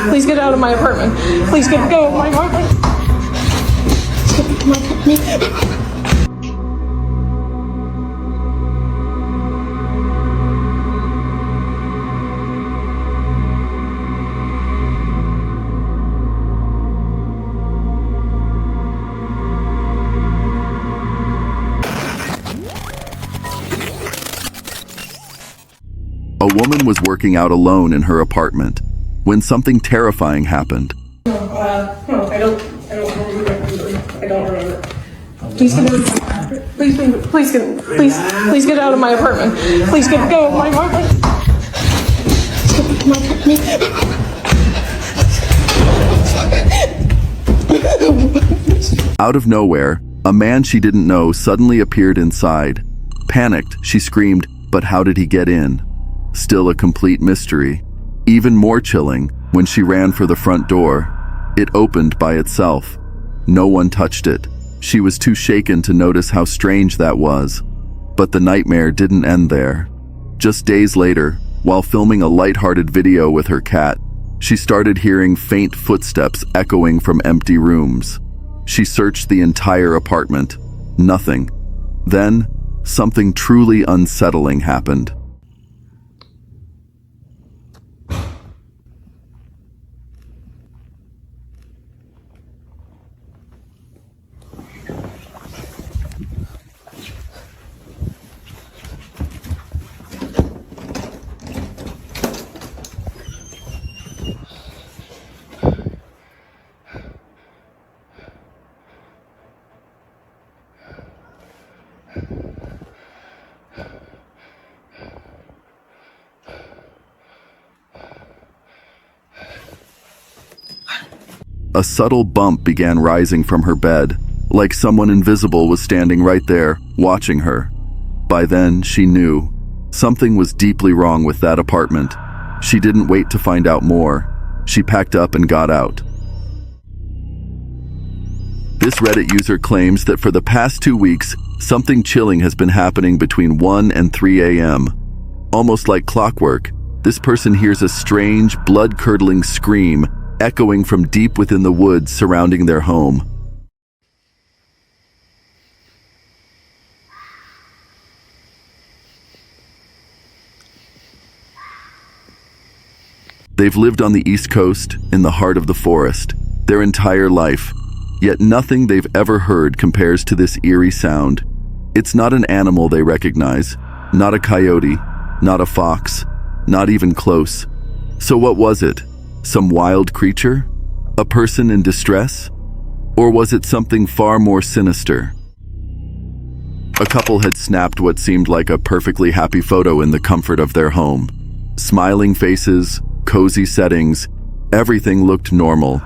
Please get out of my apartment. Please get go of my apartment. A woman was working out alone in her apartment when something terrifying happened. No, I don't remember. Please get out. Please get out of my apartment. Please get go of my apartment. Out of nowhere, a man she didn't know suddenly appeared inside. Panicked, she screamed, "But how did he get in?" Still a complete mystery. Even more chilling, when she ran for the front door, it opened by itself. No one touched it. She was too shaken to notice how strange that was. But the nightmare didn't end there. Just days later, while filming a lighthearted video with her cat, she started hearing faint footsteps echoing from empty rooms. She searched the entire apartment. Nothing. Then, something truly unsettling happened. A subtle bump began rising from her bed, like someone invisible was standing right there, watching her. By then, she knew. Something was deeply wrong with that apartment. She didn't wait to find out more. She packed up and got out. This Reddit user claims that for the past 2 weeks, something chilling has been happening between 1 and 3 a.m. Almost like clockwork, this person hears a strange, blood-curdling scream echoing from deep within the woods surrounding their home. They've lived on the East Coast, in the heart of the forest, their entire life, yet nothing they've ever heard compares to this eerie sound. It's not an animal they recognize, not a coyote, not a fox, not even close. So what was it? Some wild creature? A person in distress? Or was it something far more sinister? A couple had snapped what seemed like a perfectly happy photo in the comfort of their home. Smiling faces, cozy settings, everything looked normal.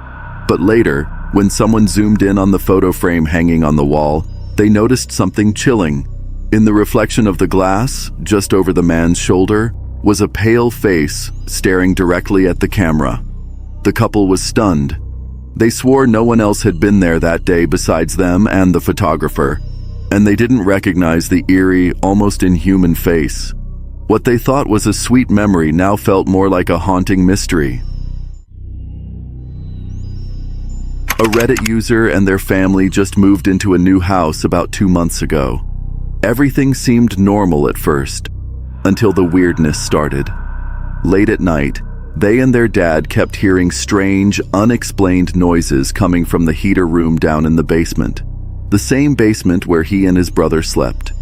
But later, when someone zoomed in on the photo frame hanging on the wall, they noticed something chilling. In the reflection of the glass, just over the man's shoulder, was a pale face staring directly at the camera. The couple was stunned. They swore no one else had been there that day besides them and the photographer, and they didn't recognize the eerie, almost inhuman face. What they thought was a sweet memory now felt more like a haunting mystery. A Reddit user and their family just moved into a new house about 2 months ago. Everything seemed normal at first, until the weirdness started. Late at night, they and their dad kept hearing strange, unexplained noises coming from the heater room down in the basement, the same basement where he and his brother slept.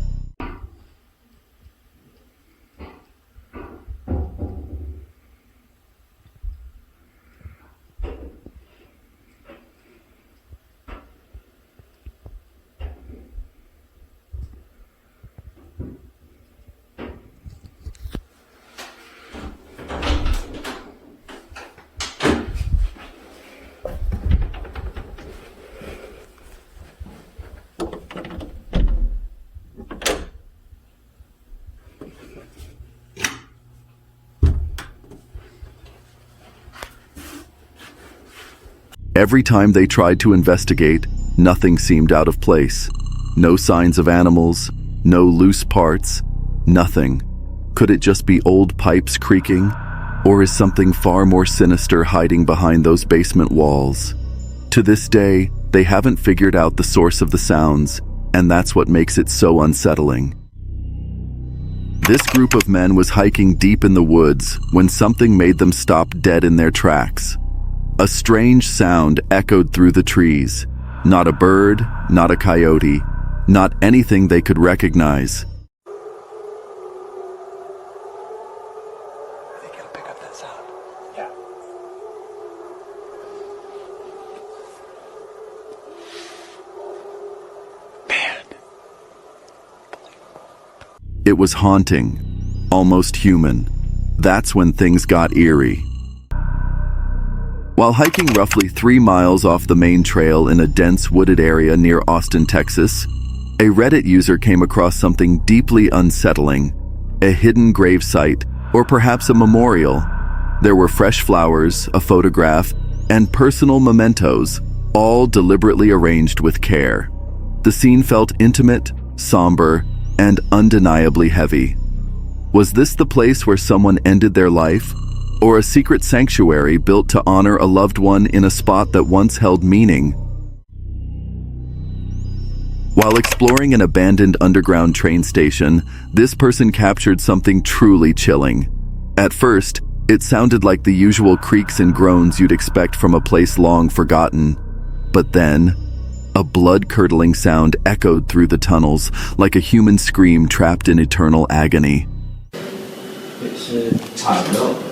Every time they tried to investigate, nothing seemed out of place. No signs of animals, no loose parts, nothing. Could it just be old pipes creaking? Or is something far more sinister hiding behind those basement walls? To this day, they haven't figured out the source of the sounds, and that's what makes it so unsettling. This group of men was hiking deep in the woods when something made them stop dead in their tracks. A strange sound echoed through the trees. Not a bird, not a coyote, not anything they could recognize. I think it'll pick up that sound. Yeah. Man. It was haunting, almost human. That's when things got eerie. While hiking roughly 3 miles off the main trail in a dense wooded area near Austin, Texas, a Reddit user came across something deeply unsettling, a hidden gravesite, or perhaps a memorial. There were fresh flowers, a photograph, and personal mementos, all deliberately arranged with care. The scene felt intimate, somber, and undeniably heavy. Was this the place where someone ended their life? Or a secret sanctuary built to honor a loved one in a spot that once held meaning? While exploring an abandoned underground train station, this person captured something truly chilling. At first, it sounded like the usual creaks and groans you'd expect from a place long forgotten. But then, a blood-curdling sound echoed through the tunnels like a human scream trapped in eternal agony. It's tied up.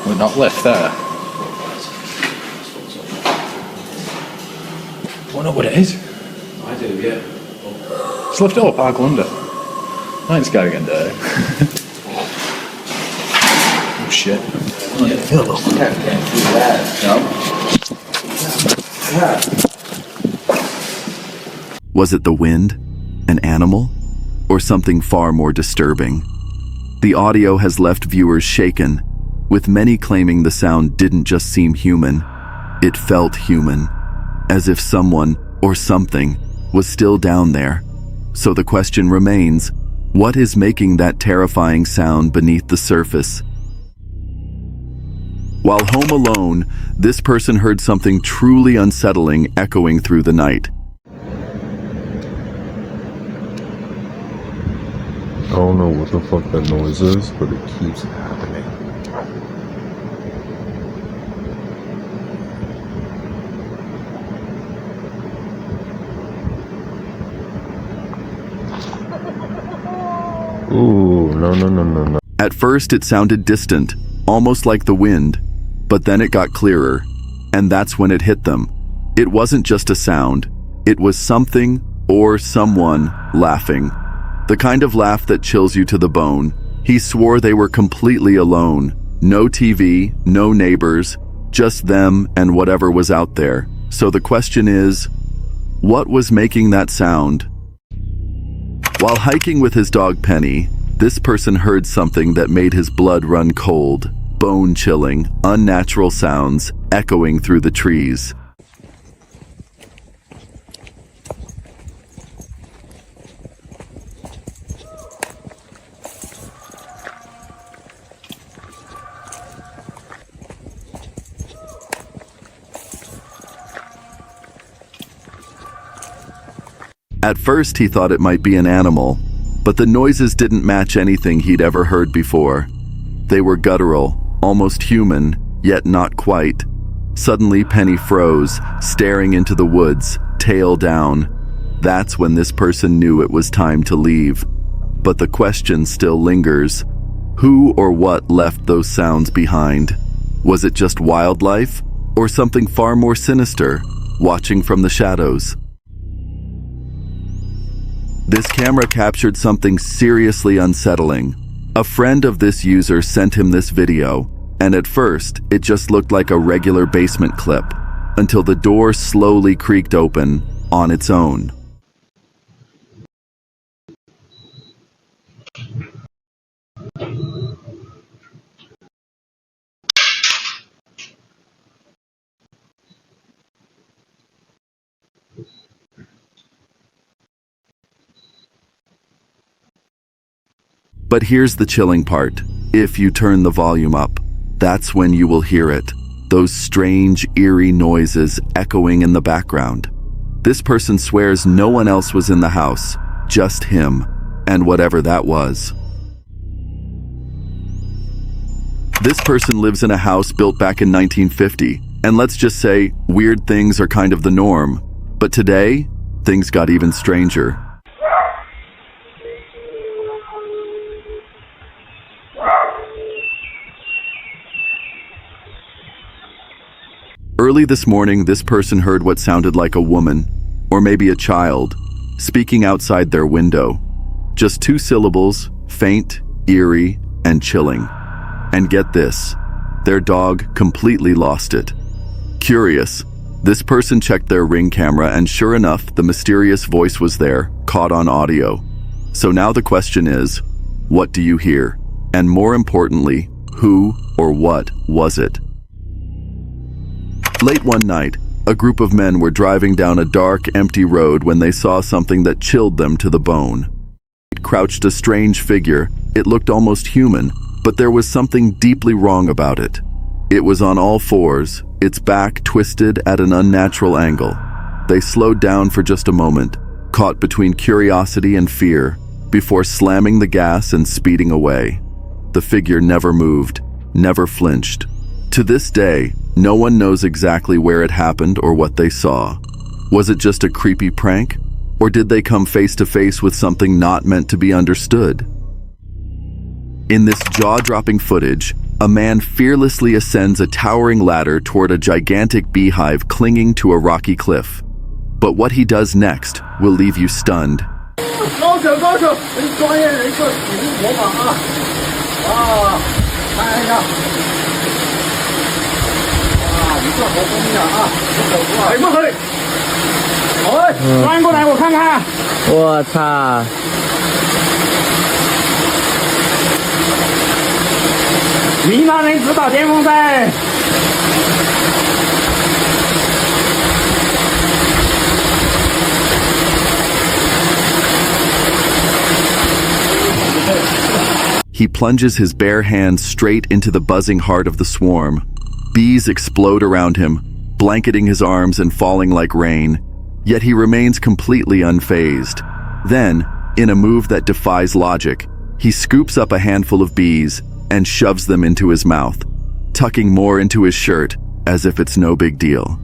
We're not left there. Don't know what it is. I do, yeah. Just lift it up, I'll go under. I ain't scared again, Dave. Oh shit. Can't do that. No. Was it the wind, an animal, or something far more disturbing? The audio has left viewers shaken, with many claiming the sound didn't just seem human, it felt human, as if someone or something was still down there. So the question remains, what is making that terrifying sound beneath the surface? While home alone, this person heard something truly unsettling echoing through the night. I don't know what the fuck that noise is, but it keeps happening. Ooh, no. At first, it sounded distant, almost like the wind, but then it got clearer, and that's when it hit them. It wasn't just a sound, it was something or someone laughing. The kind of laugh that chills you to the bone. He swore they were completely alone. No TV, no neighbors, just them and whatever was out there. So the question is, what was making that sound? While hiking with his dog Penny, this person heard something that made his blood run cold. Bone-chilling, unnatural sounds echoing through the trees. At first, he thought it might be an animal, but the noises didn't match anything he'd ever heard before. They were guttural, almost human, yet not quite. Suddenly, Penny froze, staring into the woods, tail down. That's when this person knew it was time to leave. But the question still lingers. Who or what left those sounds behind? Was it just wildlife, or something far more sinister, watching from the shadows? This camera captured something seriously unsettling. A friend of this user sent him this video, and at first, it just looked like a regular basement clip, until the door slowly creaked open on its own. But here's the chilling part. If you turn the volume up, that's when you will hear it. Those strange, eerie noises echoing in the background. This person swears no one else was in the house, just him, and whatever that was. This person lives in a house built back in 1950, and let's just say weird things are kind of the norm. But today, things got even stranger. Early this morning, this person heard what sounded like a woman, or maybe a child, speaking outside their window. Just 2 syllables, faint, eerie, and chilling. And get this, their dog completely lost it. Curious, this person checked their Ring camera and sure enough, the mysterious voice was there, caught on audio. So now the question is, what do you hear? And more importantly, who or what was it? Late one night, a group of men were driving down a dark, empty road when they saw something that chilled them to the bone. It crouched a strange figure. It looked almost human, but there was something deeply wrong about it. It was on all fours, its back twisted at an unnatural angle. They slowed down for just a moment, caught between curiosity and fear, before slamming the gas and speeding away. The figure never moved, never flinched. To this day, no one knows exactly where it happened or what they saw. Was it just a creepy prank? Or did they come face to face with something not meant to be understood? In this jaw-dropping footage, a man fearlessly ascends a towering ladder toward a gigantic beehive clinging to a rocky cliff. But what he does next will leave you stunned. He plunges his bare hand straight into the buzzing heart of the swarm. Bees explode around him, blanketing his arms and falling like rain, yet he remains completely unfazed. Then, in a move that defies logic, he scoops up a handful of bees and shoves them into his mouth, tucking more into his shirt as if it's no big deal.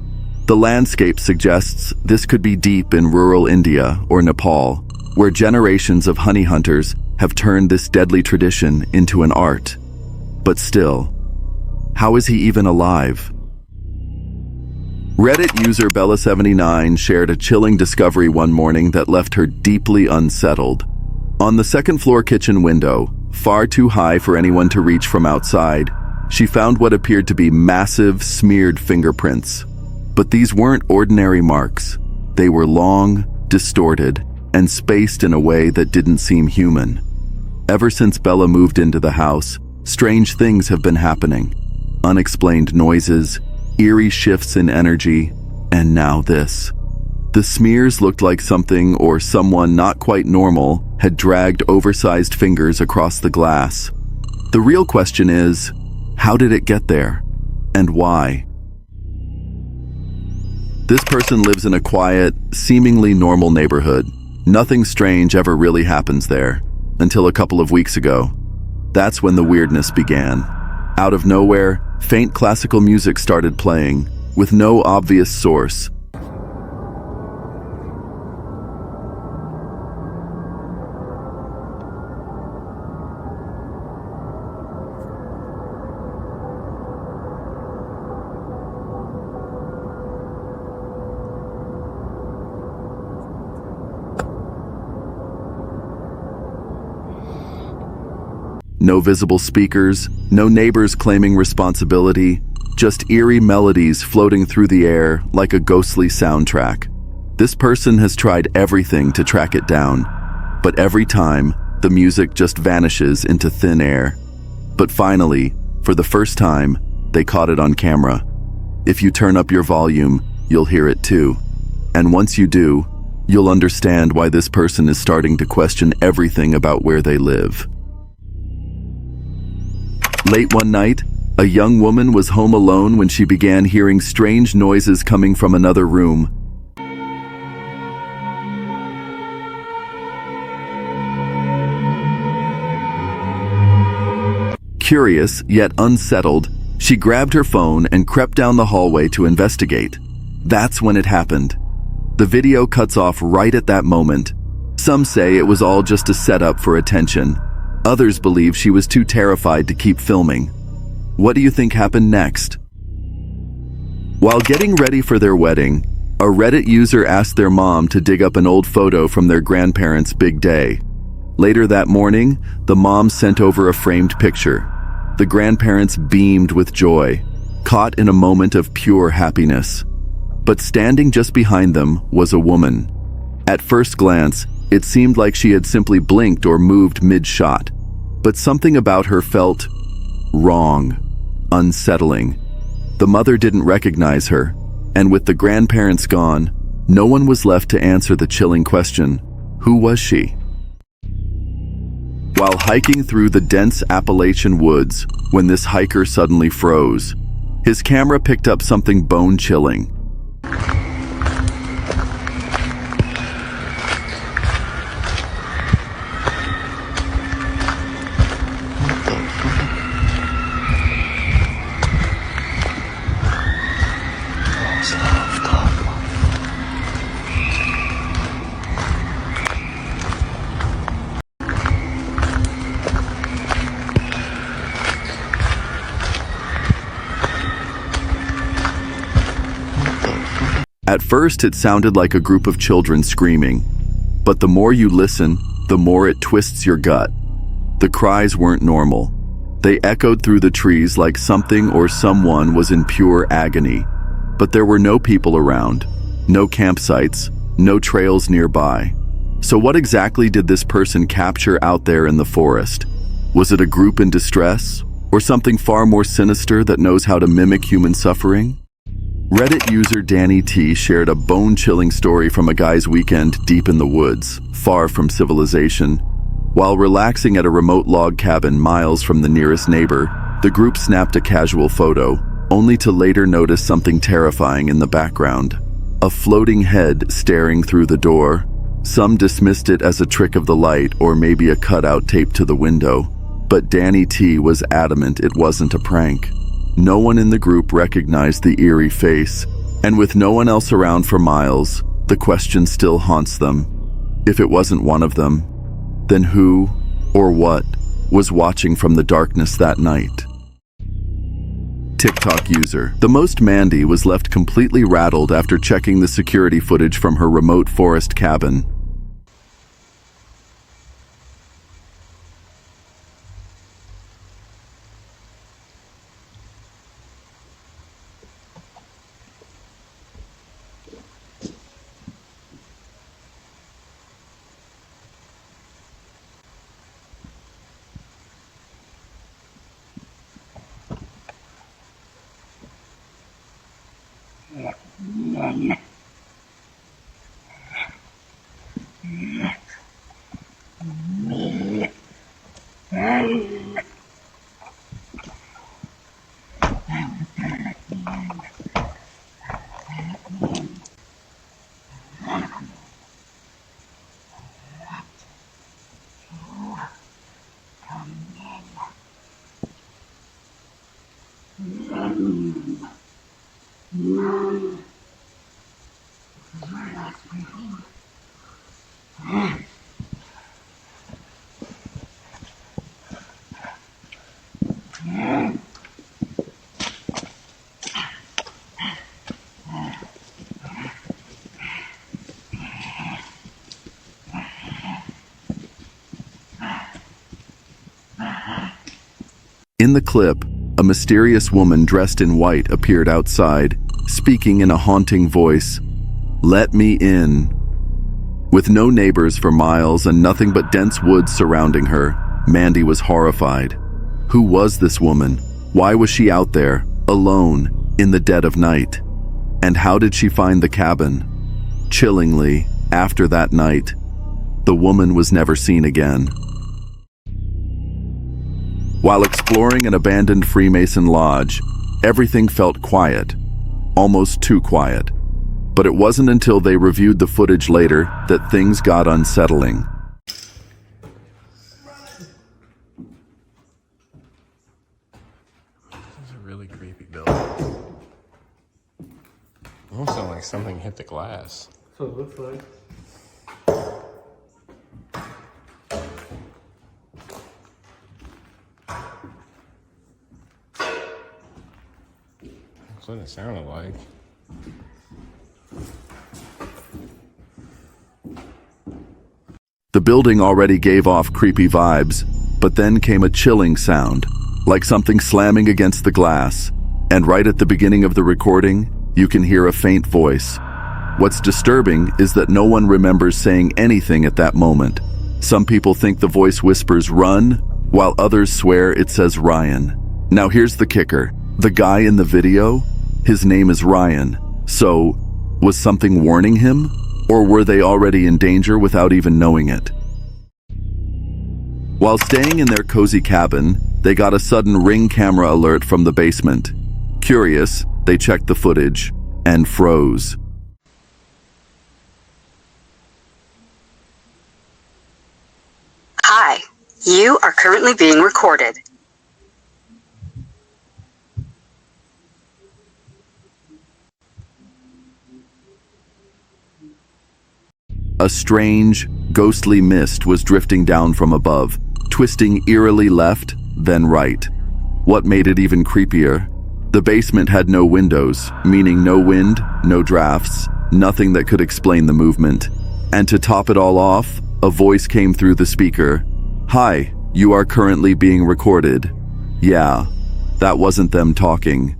The landscape suggests this could be deep in rural India or Nepal, where generations of honey hunters have turned this deadly tradition into an art. But still, how is he even alive? Reddit user Bella79 shared a chilling discovery one morning that left her deeply unsettled. On the second-floor kitchen window, far too high for anyone to reach from outside, she found what appeared to be massive, smeared fingerprints. But these weren't ordinary marks. They were long, distorted, and spaced in a way that didn't seem human. Ever since Bella moved into the house, strange things have been happening. Unexplained noises, eerie shifts in energy, and now this. The smears looked like something or someone not quite normal had dragged oversized fingers across the glass. The real question is, how did it get there? And why? This person lives in a quiet, seemingly normal neighborhood. Nothing strange ever really happens there, until a couple of weeks ago. That's when the weirdness began. Out of nowhere, faint classical music started playing, with no obvious source. No visible speakers, no neighbors claiming responsibility, just eerie melodies floating through the air like a ghostly soundtrack. This person has tried everything to track it down, but every time, the music just vanishes into thin air. But finally, for the first time, they caught it on camera. If you turn up your volume, you'll hear it too. And once you do, you'll understand why this person is starting to question everything about where they live. Late one night, a young woman was home alone when she began hearing strange noises coming from another room. Curious, yet unsettled, she grabbed her phone and crept down the hallway to investigate. That's when it happened. The video cuts off right at that moment. Some say it was all just a setup for attention. Others believe she was too terrified to keep filming. What do you think happened next? While getting ready for their wedding, a Reddit user asked their mom to dig up an old photo from their grandparents' big day. Later that morning, the mom sent over a framed picture. The grandparents beamed with joy, caught in a moment of pure happiness. But standing just behind them was a woman. At first glance, it seemed like she had simply blinked or moved mid-shot. But something about her felt wrong, unsettling. The mother didn't recognize her, and with the grandparents gone, no one was left to answer the chilling question, who was she? While hiking through the dense Appalachian woods, when this hiker suddenly froze, his camera picked up something bone-chilling. At first, it sounded like a group of children screaming, but the more you listen, the more it twists your gut. The cries weren't normal. They echoed through the trees like something or someone was in pure agony. But there were no people around, no campsites, no trails nearby. So what exactly did this person capture out there in the forest? Was it a group in distress, or something far more sinister that knows how to mimic human suffering? Reddit user Danny T shared a bone-chilling story from a guy's weekend deep in the woods, far from civilization. While relaxing at a remote log cabin miles from the nearest neighbor, the group snapped a casual photo, only to later notice something terrifying in the background. A floating head staring through the door. Some dismissed it as a trick of the light or maybe a cutout taped to the window, but Danny T was adamant it wasn't a prank. No one in the group recognized the eerie face, and with no one else around for miles, the question still haunts them. If it wasn't one of them, then who or what was watching from the darkness that night? TikTok user. The most Mandy was left completely rattled after checking the security footage from her remote forest cabin. In the clip, a mysterious woman dressed in white appeared outside, speaking in a haunting voice, "Let me in." With no neighbors for miles and nothing but dense woods surrounding her, Mandy was horrified. Who was this woman? Why was she out there, alone, in the dead of night? And how did she find the cabin? Chillingly, after that night, the woman was never seen again. While exploring an abandoned Freemason lodge, everything felt quiet, almost too quiet. But it wasn't until they reviewed the footage later that things got unsettling. This is a really creepy building. Almost sounds like something hit the glass. That's what it looks like. That's what it sounded like. The building already gave off creepy vibes, but then came a chilling sound, like something slamming against the glass. And right at the beginning of the recording, you can hear a faint voice. What's disturbing is that no one remembers saying anything at that moment. Some people think the voice whispers "run," while others swear it says Ryan. Now here's the kicker. The guy in the video, his name is Ryan. So, was something warning him? Or were they already in danger without even knowing it? While staying in their cozy cabin, they got a sudden Ring camera alert from the basement. Curious, they checked the footage and froze. Hi, you are currently being recorded. A strange, ghostly mist was drifting down from above, twisting eerily left, then right. What made it even creepier? The basement had no windows, meaning no wind, no drafts, nothing that could explain the movement. And to top it all off, a voice came through the speaker. "Hi, you are currently being recorded." Yeah, that wasn't them talking.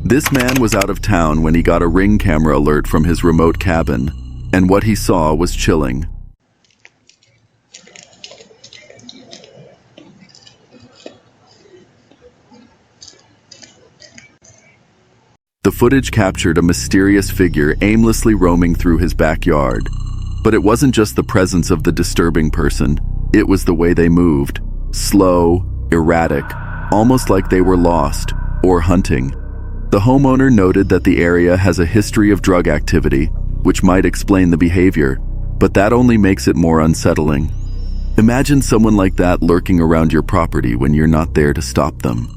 This man was out of town when he got a Ring camera alert from his remote cabin, and what he saw was chilling. The footage captured a mysterious figure aimlessly roaming through his backyard. But it wasn't just the presence of the disturbing person, it was the way they moved. Slow, erratic, almost like they were lost or hunting. The homeowner noted that the area has a history of drug activity, which might explain the behavior, but that only makes it more unsettling. Imagine someone like that lurking around your property when you're not there to stop them.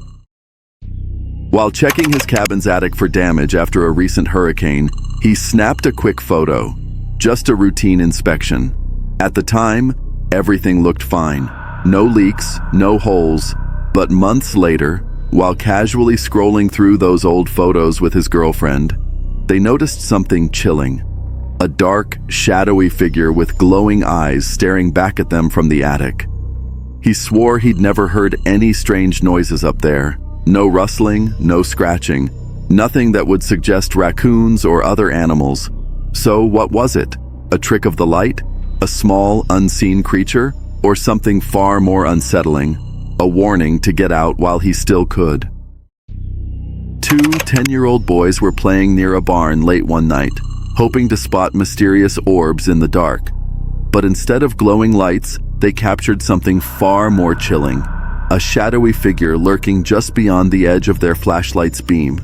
While checking his cabin's attic for damage after a recent hurricane, he snapped a quick photo. Just a routine inspection. At the time, everything looked fine. No leaks, no holes. But months later, while casually scrolling through those old photos with his girlfriend, they noticed something chilling. A dark, shadowy figure with glowing eyes staring back at them from the attic. He swore he'd never heard any strange noises up there. No rustling, no scratching. Nothing that would suggest raccoons or other animals. So what was it? A trick of the light? A small, unseen creature? Or something far more unsettling? A warning to get out while he still could. Two 10-year-old boys were playing near a barn late one night, hoping to spot mysterious orbs in the dark. But instead of glowing lights, they captured something far more chilling. A shadowy figure lurking just beyond the edge of their flashlight's beam.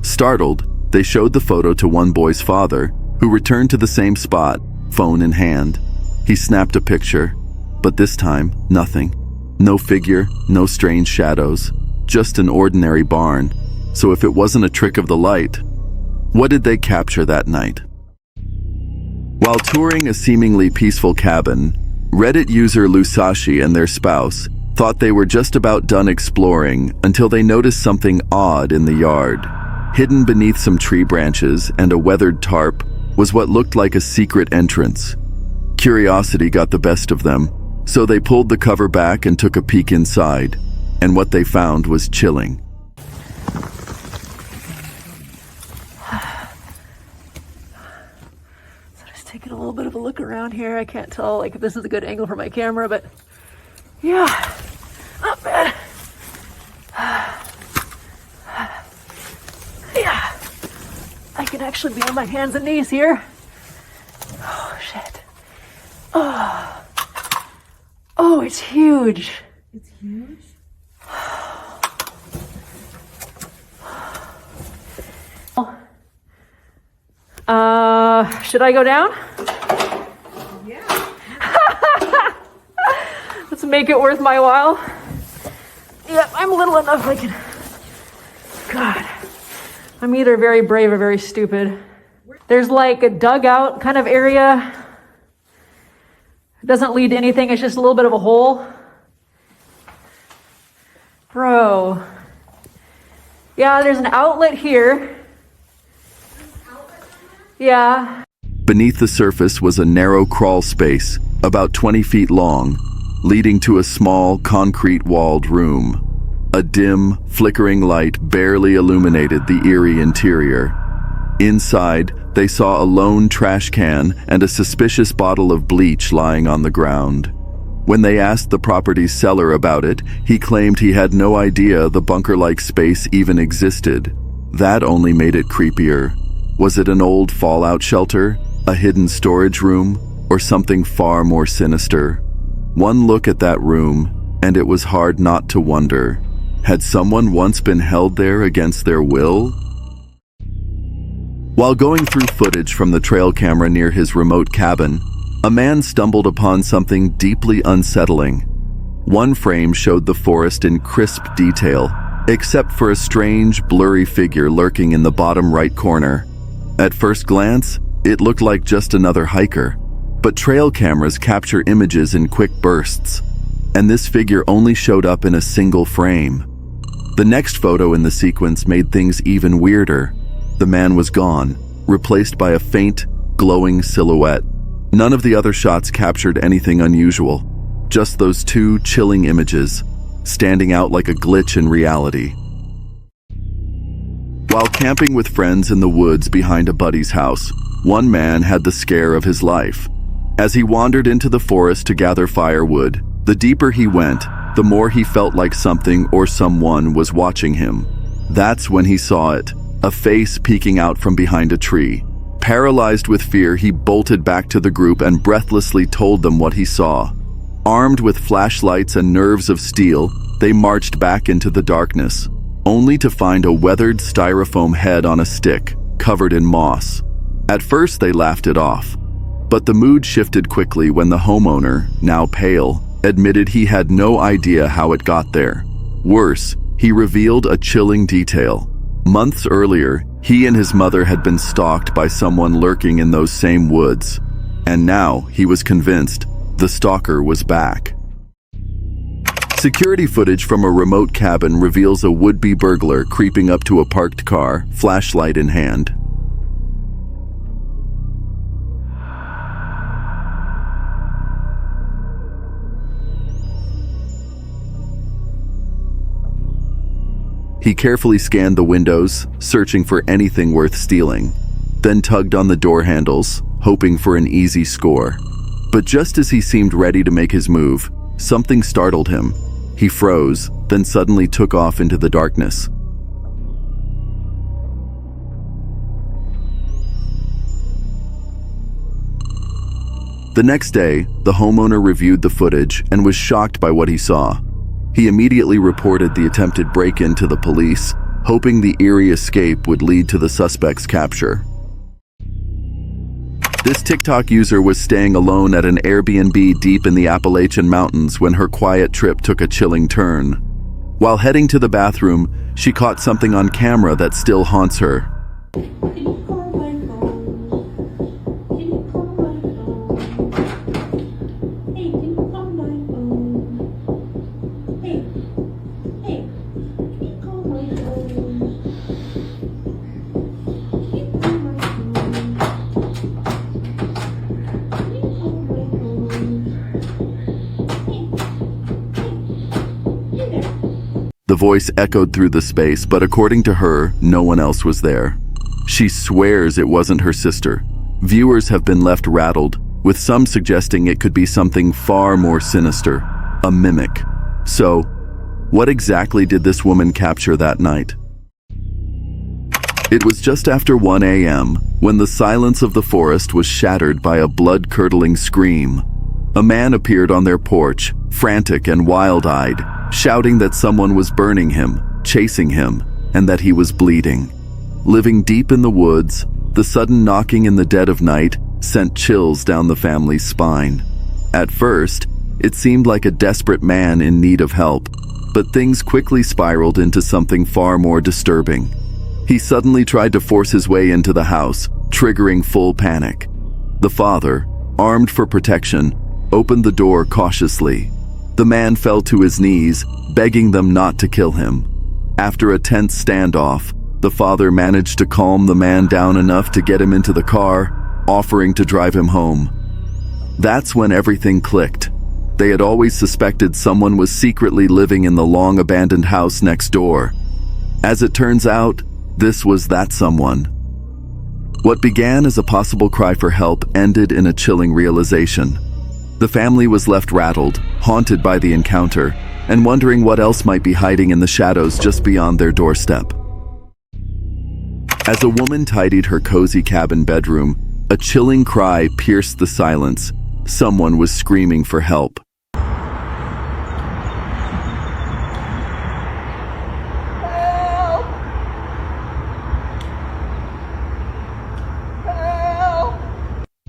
Startled, they showed the photo to one boy's father, who returned to the same spot, phone in hand. He snapped a picture, but this time, nothing. No figure, no strange shadows, just an ordinary barn. So if it wasn't a trick of the light, what did they capture that night? While touring a seemingly peaceful cabin, Reddit user Lusashi and their spouse thought they were just about done exploring until they noticed something odd in the yard. Hidden beneath some tree branches and a weathered tarp was what looked like a secret entrance. Curiosity got the best of them, so they pulled the cover back and took a peek inside, and what they found was chilling. So just taking a little bit of a look around here. I can't tell like if this is a good angle for my camera, but yeah, not bad. Yeah, I can actually be on my hands and knees here. Oh shit. Oh, it's huge. It's huge. Should I go down? Let's make it worth my while. Yep, I'm little enough I can. God, I'm either very brave or very stupid. There's like a dugout kind of area. It doesn't lead to anything, it's just a little bit of a hole. Bro. Yeah, there's an outlet here. Yeah. Beneath the surface was a narrow crawl space, about 20 feet long, leading to a small, concrete-walled room. A dim, flickering light barely illuminated the eerie interior. Inside, they saw a lone trash can and a suspicious bottle of bleach lying on the ground. When they asked the property's seller about it, he claimed he had no idea the bunker-like space even existed. That only made it creepier. Was it an old fallout shelter, a hidden storage room, or something far more sinister? One look at that room, and it was hard not to wonder. Had someone once been held there against their will? While going through footage from the trail camera near his remote cabin, a man stumbled upon something deeply unsettling. One frame showed the forest in crisp detail, except for a strange, blurry figure lurking in the bottom right corner. At first glance, it looked like just another hiker, but trail cameras capture images in quick bursts, and this figure only showed up in a single frame. The next photo in the sequence made things even weirder. The man was gone, replaced by a faint, glowing silhouette. None of the other shots captured anything unusual, just those two chilling images, standing out like a glitch in reality. While camping with friends in the woods behind a buddy's house, one man had the scare of his life. As he wandered into the forest to gather firewood, the deeper he went, the more he felt like something or someone was watching him. That's when he saw it, a face peeking out from behind a tree. Paralyzed with fear, he bolted back to the group and breathlessly told them what he saw. Armed with flashlights and nerves of steel, they marched back into the darkness, only to find a weathered styrofoam head on a stick, covered in moss. At first they laughed it off, but the mood shifted quickly when the homeowner, now pale, admitted he had no idea how it got there. Worse, he revealed a chilling detail. Months earlier, he and his mother had been stalked by someone lurking in those same woods, and now he was convinced the stalker was back. Security footage from a remote cabin reveals a would-be burglar creeping up to a parked car, flashlight in hand. He carefully scanned the windows, searching for anything worth stealing, then tugged on the door handles, hoping for an easy score. But just as he seemed ready to make his move, something startled him. He froze, then suddenly took off into the darkness. The next day, the homeowner reviewed the footage and was shocked by what he saw. He immediately reported the attempted break-in to the police, hoping the eerie escape would lead to the suspect's capture. This TikTok user was staying alone at an Airbnb deep in the Appalachian Mountains when her quiet trip took a chilling turn. While heading to the bathroom, she caught something on camera that still haunts her. The voice echoed through the space, but according to her, no one else was there. She swears it wasn't her sister. Viewers have been left rattled, with some suggesting it could be something far more sinister, a mimic. So, what exactly did this woman capture that night? It was just after 1 a.m. when the silence of the forest was shattered by a blood-curdling scream. A man appeared on their porch, frantic and wild-eyed, shouting that someone was burning him, chasing him, and that he was bleeding. Living deep in the woods, the sudden knocking in the dead of night sent chills down the family's spine. At first, it seemed like a desperate man in need of help, but things quickly spiraled into something far more disturbing. He suddenly tried to force his way into the house, triggering full panic. The father, armed for protection, opened the door cautiously. The man fell to his knees, begging them not to kill him. After a tense standoff, the father managed to calm the man down enough to get him into the car, offering to drive him home. That's when everything clicked. They had always suspected someone was secretly living in the long-abandoned house next door. As it turns out, this was that someone. What began as a possible cry for help ended in a chilling realization. The family was left rattled, haunted by the encounter, and wondering what else might be hiding in the shadows just beyond their doorstep. As a woman tidied her cozy cabin bedroom, a chilling cry pierced the silence. Someone was screaming for help.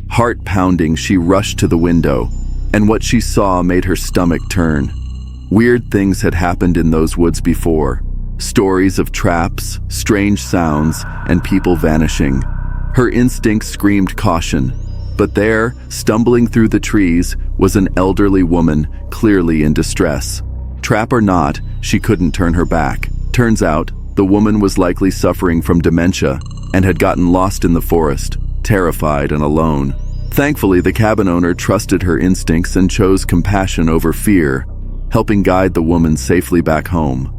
Heart pounding, she rushed to the window, and what she saw made her stomach turn. Weird things had happened in those woods before. Stories of traps, strange sounds, and people vanishing. Her instincts screamed caution, but there, stumbling through the trees, was an elderly woman, clearly in distress. Trap or not, she couldn't turn her back. Turns out, the woman was likely suffering from dementia and had gotten lost in the forest, terrified and alone. Thankfully, the cabin owner trusted her instincts and chose compassion over fear, helping guide the woman safely back home.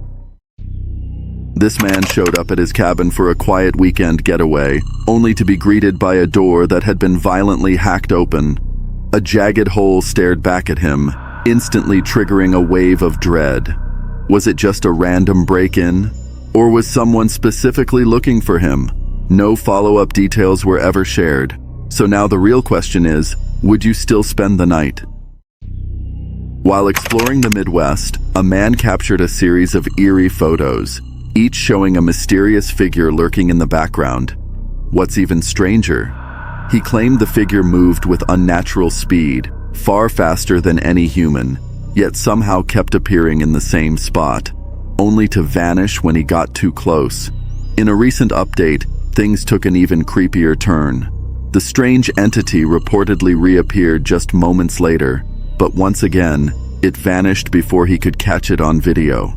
This man showed up at his cabin for a quiet weekend getaway, only to be greeted by a door that had been violently hacked open. A jagged hole stared back at him, instantly triggering a wave of dread. Was it just a random break-in? Or was someone specifically looking for him? No follow-up details were ever shared. So now the real question is, would you still spend the night? While exploring the Midwest, a man captured a series of eerie photos, each showing a mysterious figure lurking in the background. What's even stranger, he claimed the figure moved with unnatural speed, far faster than any human, yet somehow kept appearing in the same spot, only to vanish when he got too close. In a recent update, things took an even creepier turn. The strange entity reportedly reappeared just moments later, but once again, it vanished before he could catch it on video.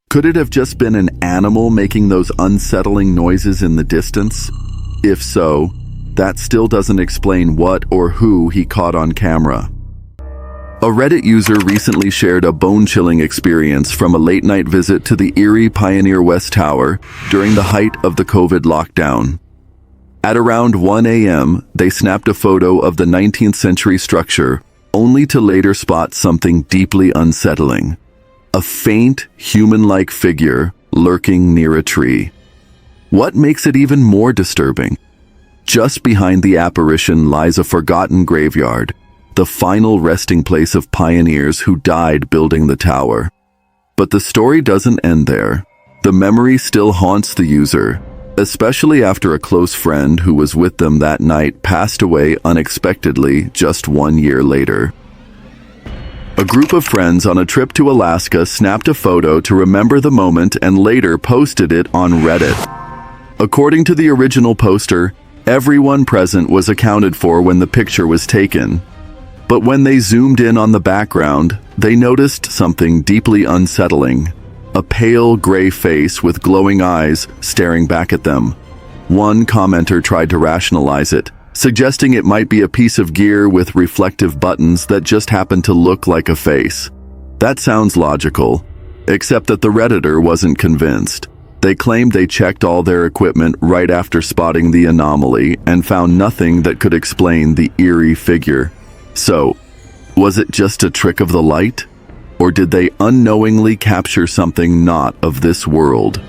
Could it have just been an animal making those unsettling noises in the distance? If so, that still doesn't explain what or who he caught on camera. A Reddit user recently shared a bone-chilling experience from a late-night visit to the eerie Pioneer West Tower during the height of the COVID lockdown. At around 1 a.m., they snapped a photo of the 19th century structure, only to later spot something deeply unsettling. A faint, human-like figure lurking near a tree. What makes it even more disturbing? Just behind the apparition lies a forgotten graveyard, the final resting place of pioneers who died building the tower. But the story doesn't end there. The memory still haunts the user, especially after a close friend who was with them that night passed away unexpectedly just 1 year later. A group of friends on a trip to Alaska snapped a photo to remember the moment and later posted it on Reddit. According to the original poster, everyone present was accounted for when the picture was taken. But when they zoomed in on the background, they noticed something deeply unsettling. A pale gray face with glowing eyes staring back at them. One commenter tried to rationalize it, suggesting it might be a piece of gear with reflective buttons that just happened to look like a face. That sounds logical, except that the Redditor wasn't convinced. They claimed they checked all their equipment right after spotting the anomaly and found nothing that could explain the eerie figure. So, Was it just a trick of the light? Or did they unknowingly capture something not of this world?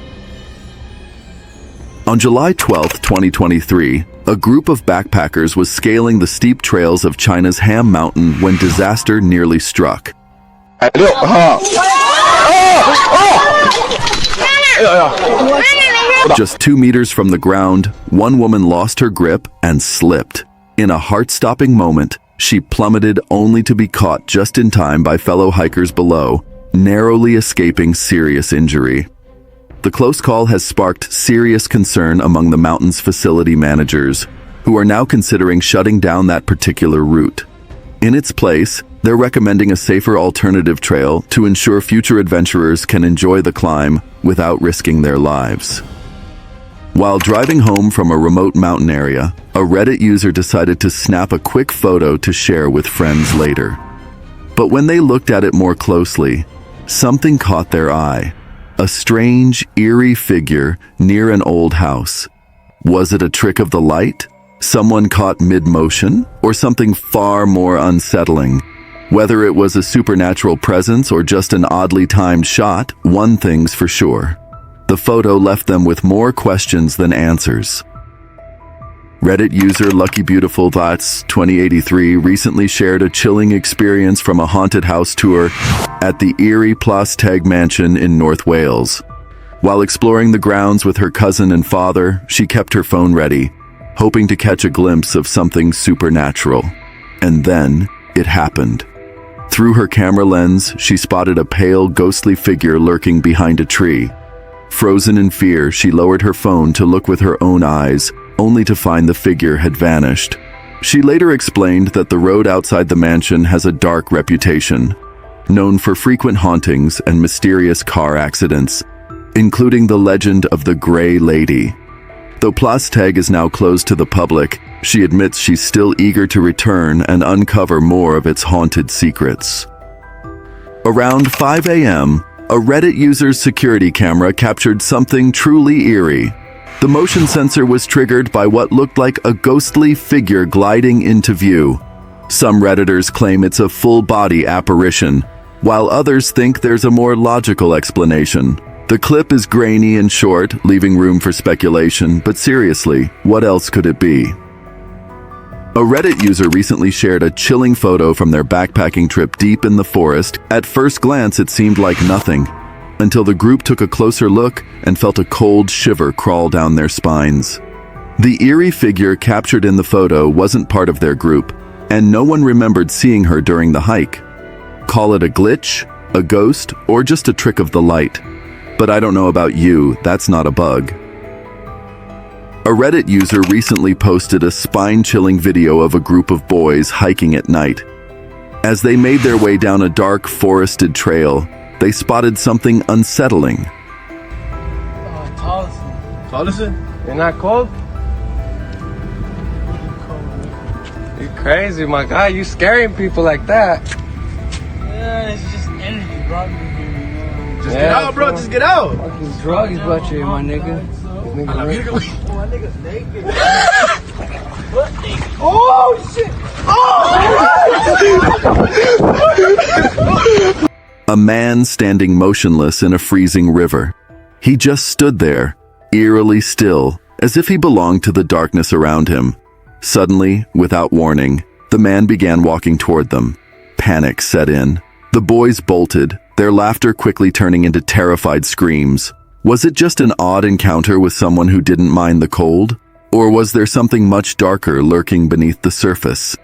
On July 12, 2023, a group of backpackers was scaling the steep trails of China's Ham Mountain when disaster nearly struck. Just 2 meters from the ground, one woman lost her grip and slipped. In a heart-stopping moment, she plummeted only to be caught just in time by fellow hikers below, narrowly escaping serious injury. The close call has sparked serious concern among the mountain's facility managers, who are now considering shutting down that particular route. In its place, they're recommending a safer alternative trail to ensure future adventurers can enjoy the climb without risking their lives. While driving home from a remote mountain area, a Reddit user decided to snap a quick photo to share with friends later. But when they looked at it more closely, something caught their eye. A strange, eerie figure near an old house. Was it a trick of the light? Someone caught mid-motion? Or something far more unsettling? Whether it was a supernatural presence or just an oddly timed shot, one thing's for sure. The photo left them with more questions than answers. Reddit user LuckyBeautifulThoughts2083 recently shared a chilling experience from a haunted house tour at the eerie Plaasteg Mansion in North Wales. While exploring the grounds with her cousin and father, she kept her phone ready, hoping to catch a glimpse of something supernatural. And then, it happened. Through her camera lens, she spotted a pale, ghostly figure lurking behind a tree. Frozen in fear, she lowered her phone to look with her own eyes, only to find the figure had vanished. She later explained that the road outside the mansion has a dark reputation, known for frequent hauntings and mysterious car accidents, including the legend of the Grey Lady. Though Plaasteg is now closed to the public, she admits she's still eager to return and uncover more of its haunted secrets. Around 5 a.m., a Reddit user's security camera captured something truly eerie. The motion sensor was triggered by what looked like a ghostly figure gliding into view. Some Redditors claim it's a full-body apparition, while others think there's a more logical explanation. The clip is grainy and short, leaving room for speculation, but seriously, what else could it be? A Reddit user recently shared a chilling photo from their backpacking trip deep in the forest. At first glance, it seemed like nothing, until the group took a closer look and felt a cold shiver crawl down their spines. The eerie figure captured in the photo wasn't part of their group, and no one remembered seeing her during the hike. Call it a glitch, a ghost, or just a trick of the light. But I don't know about you, that's not a bug. A Reddit user recently posted a spine-chilling video of a group of boys hiking at night. As they made their way down a dark, forested trail, they spotted something unsettling. Tallison? You're not cold? You're crazy, my guy. You scaring people like that. Yeah, it's just energy, bro. Just get out, bro. Just get out. Fucking drugs brought you here, my nigga. My nigga's naked. Oh, shit. Oh! A man standing motionless in a freezing river. He just stood there, eerily still, as if he belonged to the darkness around him. Suddenly, without warning, the man began walking toward them. Panic set in. The boys bolted, their laughter quickly turning into terrified screams. Was it just an odd encounter with someone who didn't mind the cold? Or was there something much darker lurking beneath the surface?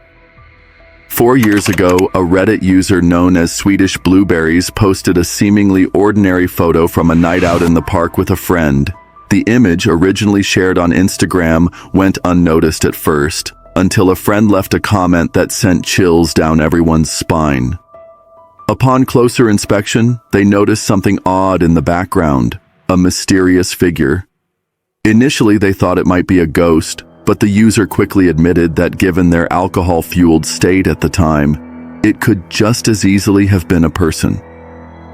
4 years ago, a Reddit user known as Swedish Blueberries posted a seemingly ordinary photo from a night out in the park with a friend. The image, originally shared on Instagram, went unnoticed at first, until a friend left a comment that sent chills down everyone's spine. Upon closer inspection, they noticed something odd in the background, a mysterious figure. Initially, they thought it might be a ghost, but the user quickly admitted that given their alcohol-fueled state at the time, it could just as easily have been a person.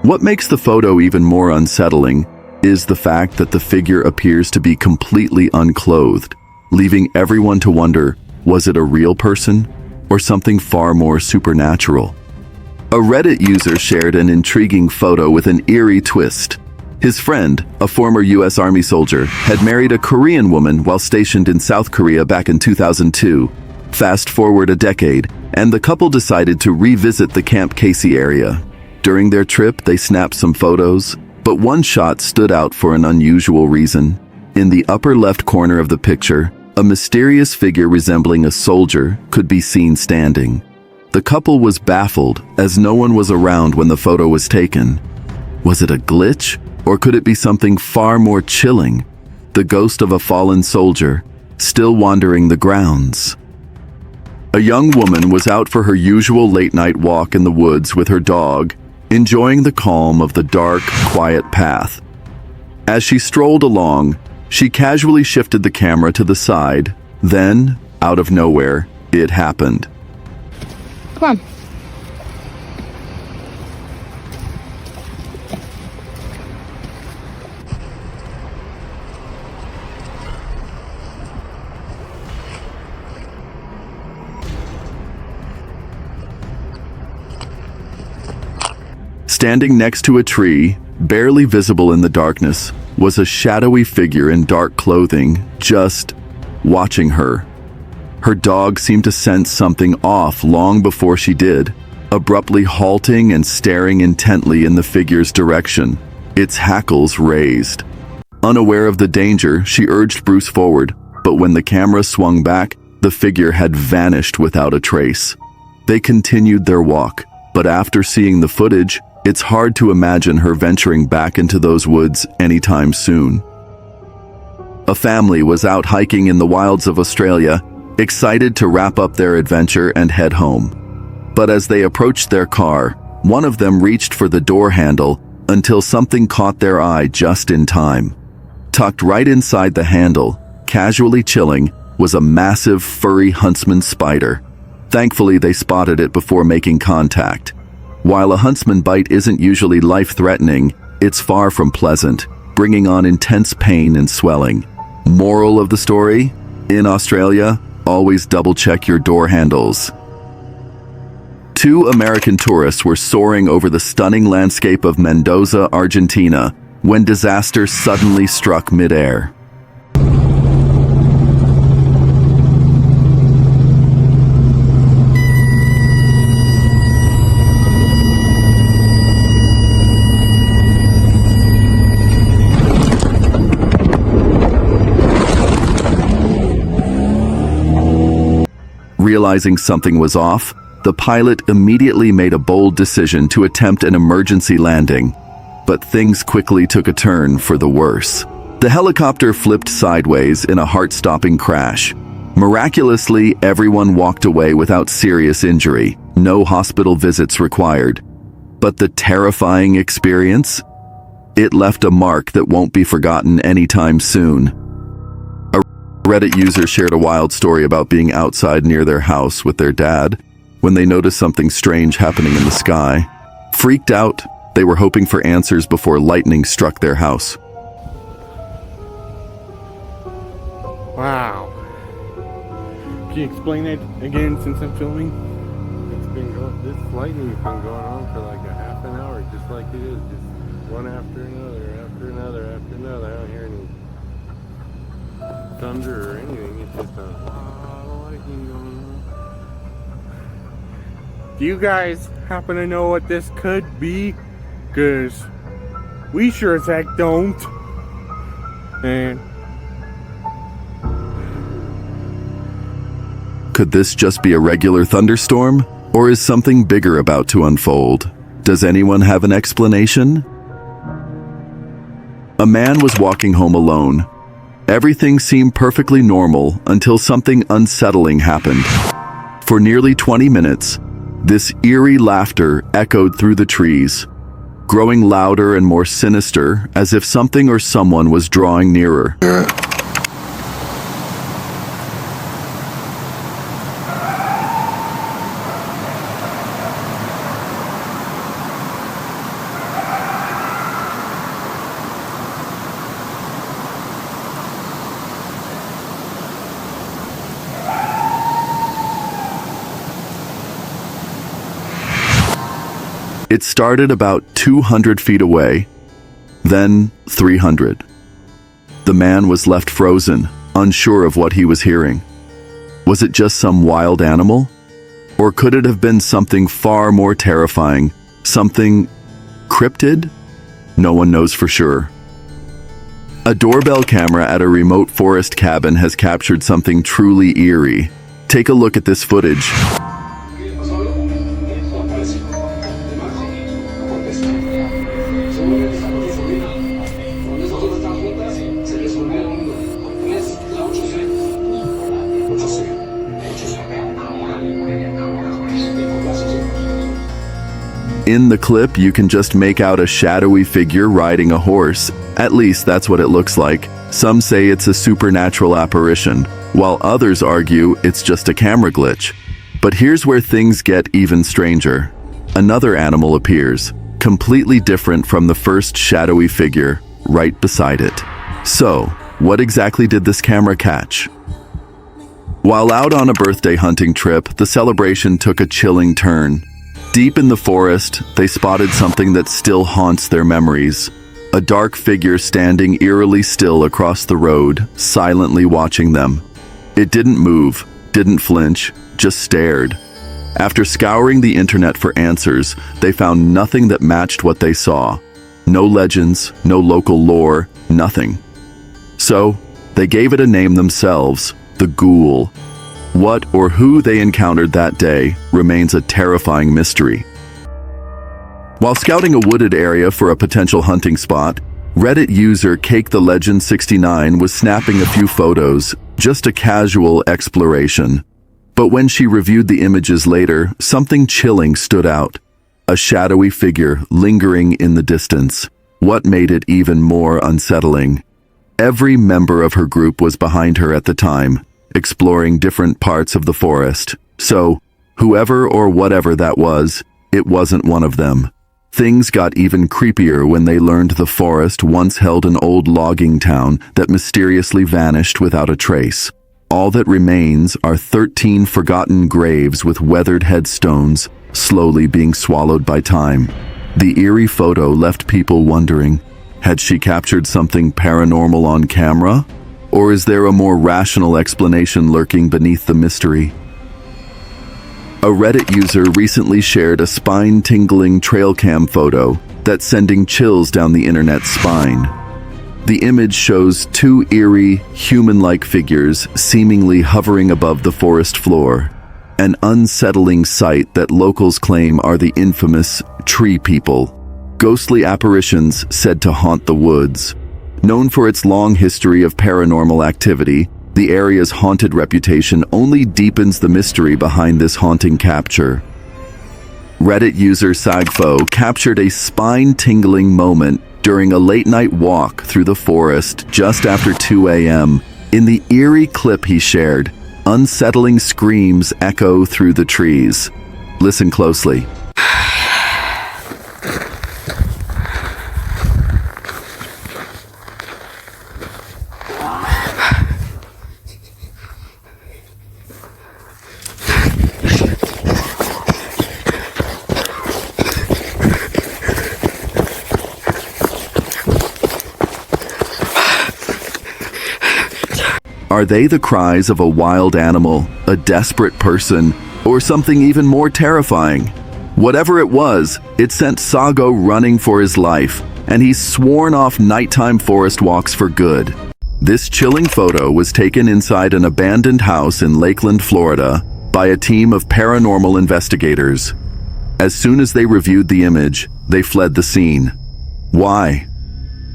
What makes the photo even more unsettling is the fact that the figure appears to be completely unclothed, leaving everyone to wonder, was it a real person? or something far more supernatural? A Reddit user shared an intriguing photo with an eerie twist. His friend, a former US Army soldier, had married a Korean woman while stationed in South Korea back in 2002. Fast forward a decade, and the couple decided to revisit the Camp Casey area. During their trip, they snapped some photos, but one shot stood out for an unusual reason. In the upper left corner of the picture, a mysterious figure resembling a soldier could be seen standing. The couple was baffled, as no one was around when the photo was taken. Was it a glitch, or could it be something far more chilling? The ghost of a fallen soldier, still wandering the grounds. A young woman was out for her usual late-night walk in the woods with her dog, enjoying the calm of the dark, quiet path. As she strolled along, she casually shifted the camera to the side. Then, out of nowhere, it happened. Come on. Standing next to a tree, barely visible in the darkness, was a shadowy figure in dark clothing, just watching her. Her dog seemed to sense something off long before she did, abruptly halting and staring intently in the figure's direction, its hackles raised. Unaware of the danger, she urged Bruce forward, but when the camera swung back, the figure had vanished without a trace. They continued their walk, but after seeing the footage, it's hard to imagine her venturing back into those woods anytime soon. A family was out hiking in the wilds of Australia, excited to wrap up their adventure and head home. But as they approached their car, one of them reached for the door handle until something caught their eye just in time. Tucked right inside the handle, casually chilling, was a massive furry huntsman spider. Thankfully, they spotted it before making contact. While a huntsman bite isn't usually life-threatening, it's far from pleasant, bringing on intense pain and swelling. Moral of the story? In Australia, always double-check your door handles. 2 American tourists were soaring over the stunning landscape of Mendoza, Argentina, when disaster suddenly struck mid-air. Realizing something was off, the pilot immediately made a bold decision to attempt an emergency landing. But things quickly took a turn for the worse. The helicopter flipped sideways in a heart-stopping crash. Miraculously, everyone walked away without serious injury, no hospital visits required. But the terrifying experience? It left a mark that won't be forgotten anytime soon. A Reddit user shared a wild story about being outside near their house with their dad when they noticed something strange happening in the sky. Freaked out, they were hoping for answers before lightning struck their house. Wow. Can you explain that again since I'm filming? This lightning's been going on for like a half an hour, just like it is, just one after another, after another, after another. I don't hear any thunder or anything. It's just a lot of lightning going on. Do you guys happen to know what this could be? Cause we sure as heck don't. And could this just be a regular thunderstorm? Or is something bigger about to unfold? Does anyone have an explanation? A man was walking home alone. Everything seemed perfectly normal until something unsettling happened. For nearly 20 minutes, this eerie laughter echoed through the trees, growing louder and more sinister as if something or someone was drawing nearer. It started about 200 feet away, then 300. The man was left frozen, unsure of what he was hearing. Was it just some wild animal? Or could it have been something far more terrifying? Something cryptid? No one knows for sure. A doorbell camera at a remote forest cabin has captured something truly eerie. Take a look at this footage. In the clip, you can just make out a shadowy figure riding a horse. At least that's what it looks like. Some say it's a supernatural apparition, while others argue it's just a camera glitch. But here's where things get even stranger. Another animal appears, completely different from the first shadowy figure, right beside it. So, what exactly did this camera catch? While out on a birthday hunting trip, the celebration took a chilling turn. Deep in the forest, they spotted something that still haunts their memories. A dark figure standing eerily still across the road, silently watching them. It didn't move, didn't flinch, just stared. After scouring the internet for answers, they found nothing that matched what they saw. No legends, no local lore, nothing. So, they gave it a name themselves, the Ghoul. What or who they encountered that day remains a terrifying mystery. While scouting a wooded area for a potential hunting spot, Reddit user CakeTheLegend69 was snapping a few photos, just a casual exploration. But when she reviewed the images later, something chilling stood out. A shadowy figure lingering in the distance. What made it even more unsettling? Every member of her group was behind her at the time, exploring different parts of the forest. So, whoever or whatever that was, it wasn't one of them. Things got even creepier when they learned the forest once held an old logging town that mysteriously vanished without a trace. All that remains are 13 forgotten graves with weathered headstones, slowly being swallowed by time. The eerie photo left people wondering, had she captured something paranormal on camera? Or is there a more rational explanation lurking beneath the mystery? A Reddit user recently shared a spine-tingling trail cam photo that's sending chills down the internet's spine. The image shows two eerie, human-like figures seemingly hovering above the forest floor, an unsettling sight that locals claim are the infamous tree people, ghostly apparitions said to haunt the woods. Known for its long history of paranormal activity, the area's haunted reputation only deepens the mystery behind this haunting capture. Reddit user Sagfo captured a spine-tingling moment during a late-night walk through the forest just after 2 a.m. In the eerie clip he shared, unsettling screams echo through the trees. Listen closely. Are they the cries of a wild animal, a desperate person, or something even more terrifying? Whatever it was, it sent Sago running for his life, and he's sworn off nighttime forest walks for good. This chilling photo was taken inside an abandoned house in Lakeland, Florida, by a team of paranormal investigators. As soon as they reviewed the image, they fled the scene. Why?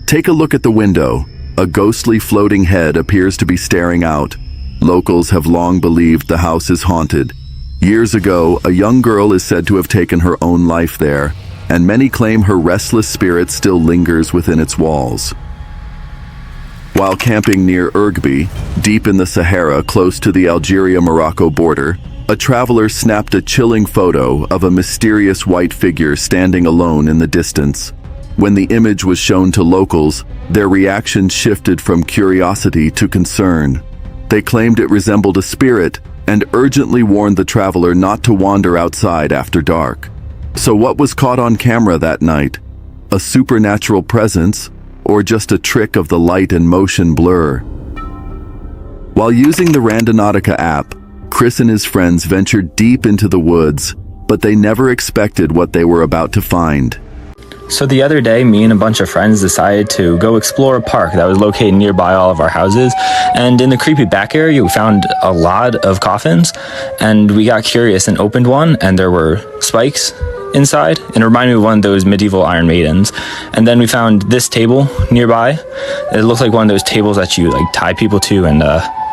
Take a look at the window. A ghostly floating head appears to be staring out. Locals have long believed the house is haunted. Years ago, a young girl is said to have taken her own life there, and many claim her restless spirit still lingers within its walls. While camping near Urgby, deep in the Sahara close to the Algeria-Morocco border, a traveler snapped a chilling photo of a mysterious white figure standing alone in the distance. When the image was shown to locals, their reaction shifted from curiosity to concern. They claimed it resembled a spirit and urgently warned the traveler not to wander outside after dark. So what was caught on camera that night? A supernatural presence, or just a trick of the light and motion blur? While using the Randonautica app, Chris and his friends ventured deep into the woods, but they never expected what they were about to find. So the other day, me and a bunch of friends decided to go explore a park that was located nearby all of our houses. And in the creepy back area, we found a lot of coffins. And we got curious and opened one, and there were spikes inside. And it reminded me of one of those medieval Iron Maidens. And then we found this table nearby. It looked like one of those tables that you like tie people to and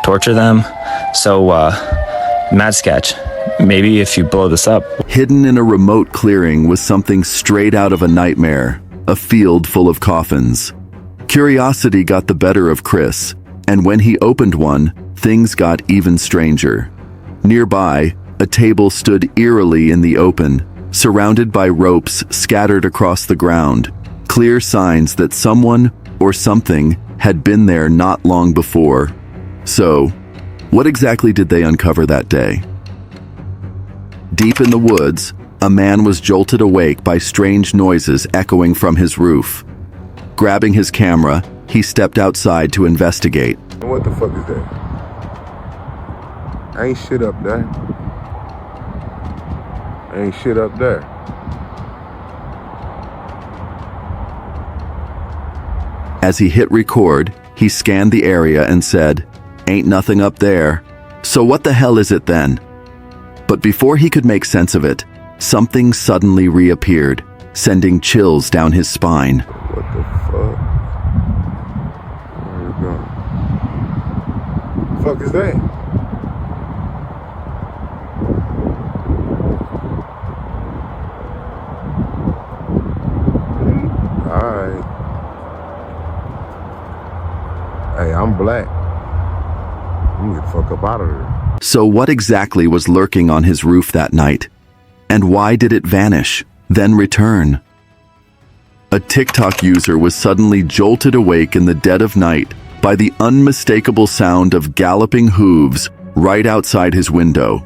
torture them. So, mad sketch. Maybe if you blow this up. Hidden in a remote clearing was something straight out of a nightmare, a field full of coffins. Curiosity got the better of Chris, and when he opened one, things got even stranger. Nearby, a table stood eerily in the open, surrounded by ropes scattered across the ground, clear signs that someone or something had been there not long before. So, what exactly did they uncover that day? Deep in the woods, a man was jolted awake by strange noises echoing from his roof. Grabbing his camera, he stepped outside to investigate. What the fuck is that? Ain't shit up there. Ain't shit up there. As he hit record, he scanned the area and said, "Ain't nothing up there. So what the hell is it then?" But before he could make sense of it, something suddenly reappeared, sending chills down his spine. What the fuck? Where you going? The fuck is that? Alright. Hey, I'm black. I'm gonna get the fuck up out of there. So what exactly was lurking on his roof that night? And why did it vanish, then return? A TikTok user was suddenly jolted awake in the dead of night by the unmistakable sound of galloping hooves right outside his window.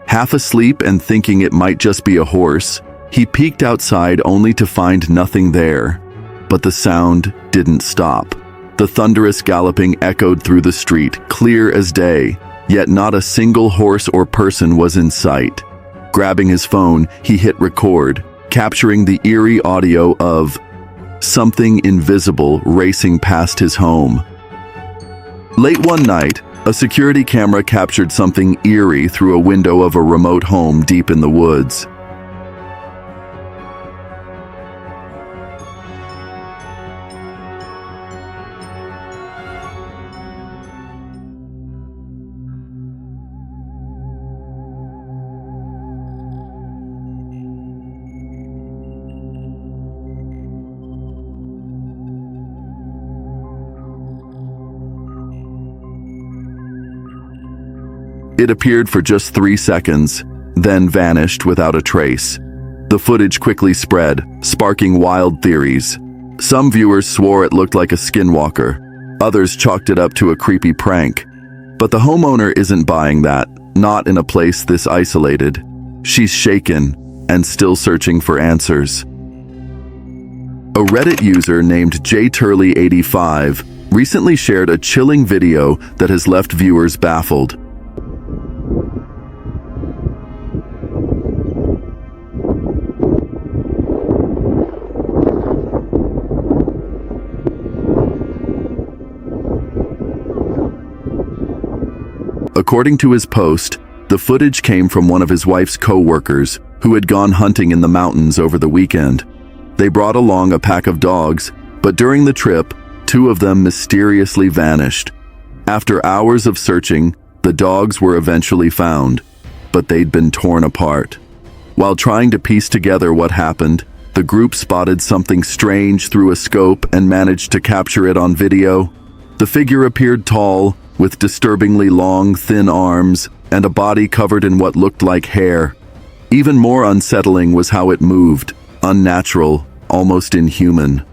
Half asleep and thinking it might just be a horse, he peeked outside only to find nothing there. But the sound didn't stop. The thunderous galloping echoed through the street, clear as day, yet not a single horse or person was in sight. Grabbing his phone, he hit record, capturing the eerie audio of something invisible racing past his home. Late one night, a security camera captured something eerie through a window of a remote home deep in the woods. It appeared for just 3 seconds, then vanished without a trace. The footage quickly spread, sparking wild theories. Some viewers swore it looked like a skinwalker. Others chalked it up to a creepy prank. But the homeowner isn't buying that, not in a place this isolated. She's shaken and still searching for answers. A Reddit user named jturley85 recently shared a chilling video that has left viewers baffled. According to his post, the footage came from one of his wife's co-workers who had gone hunting in the mountains over the weekend. They brought along a pack of dogs, but during the trip, 2 of them mysteriously vanished. After hours of searching, the dogs were eventually found, but they'd been torn apart. While trying to piece together what happened, the group spotted something strange through a scope and managed to capture it on video. The figure appeared tall, with disturbingly long, thin arms, and a body covered in what looked like hair. Even more unsettling was how it moved, unnatural, almost inhuman.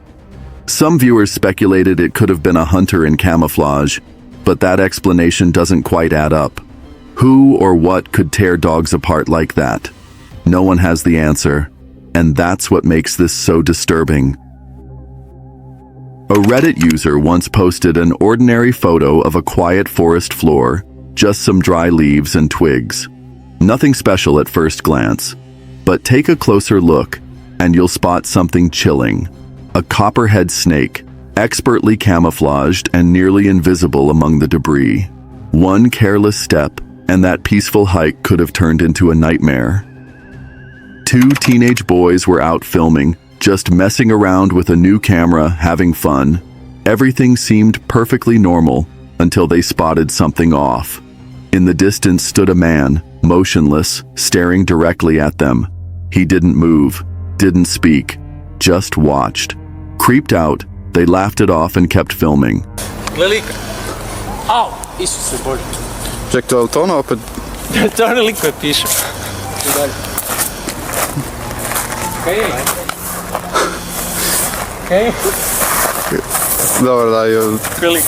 Some viewers speculated it could have been a hunter in camouflage, but that explanation doesn't quite add up. Who or what could tear dogs apart like that? No one has the answer, and that's what makes this so disturbing. A Reddit user once posted an ordinary photo of a quiet forest floor, just some dry leaves and twigs. Nothing special at first glance, but take a closer look and you'll spot something chilling. A copperhead snake, expertly camouflaged and nearly invisible among the debris. One careless step and that peaceful hike could have turned into a nightmare. Two teenage boys were out filming, just messing around with a new camera, having fun. Everything seemed perfectly normal until they spotted something off. In the distance stood a man, motionless, staring directly at them. He didn't move, didn't speak, just watched. Creeped out, they laughed it off and kept filming. Lilika. Au, Isuse Bože. Ček, to je li to ono opet? To je liko je piše. Kaj? Kaj? Dobro, daj. Kolik?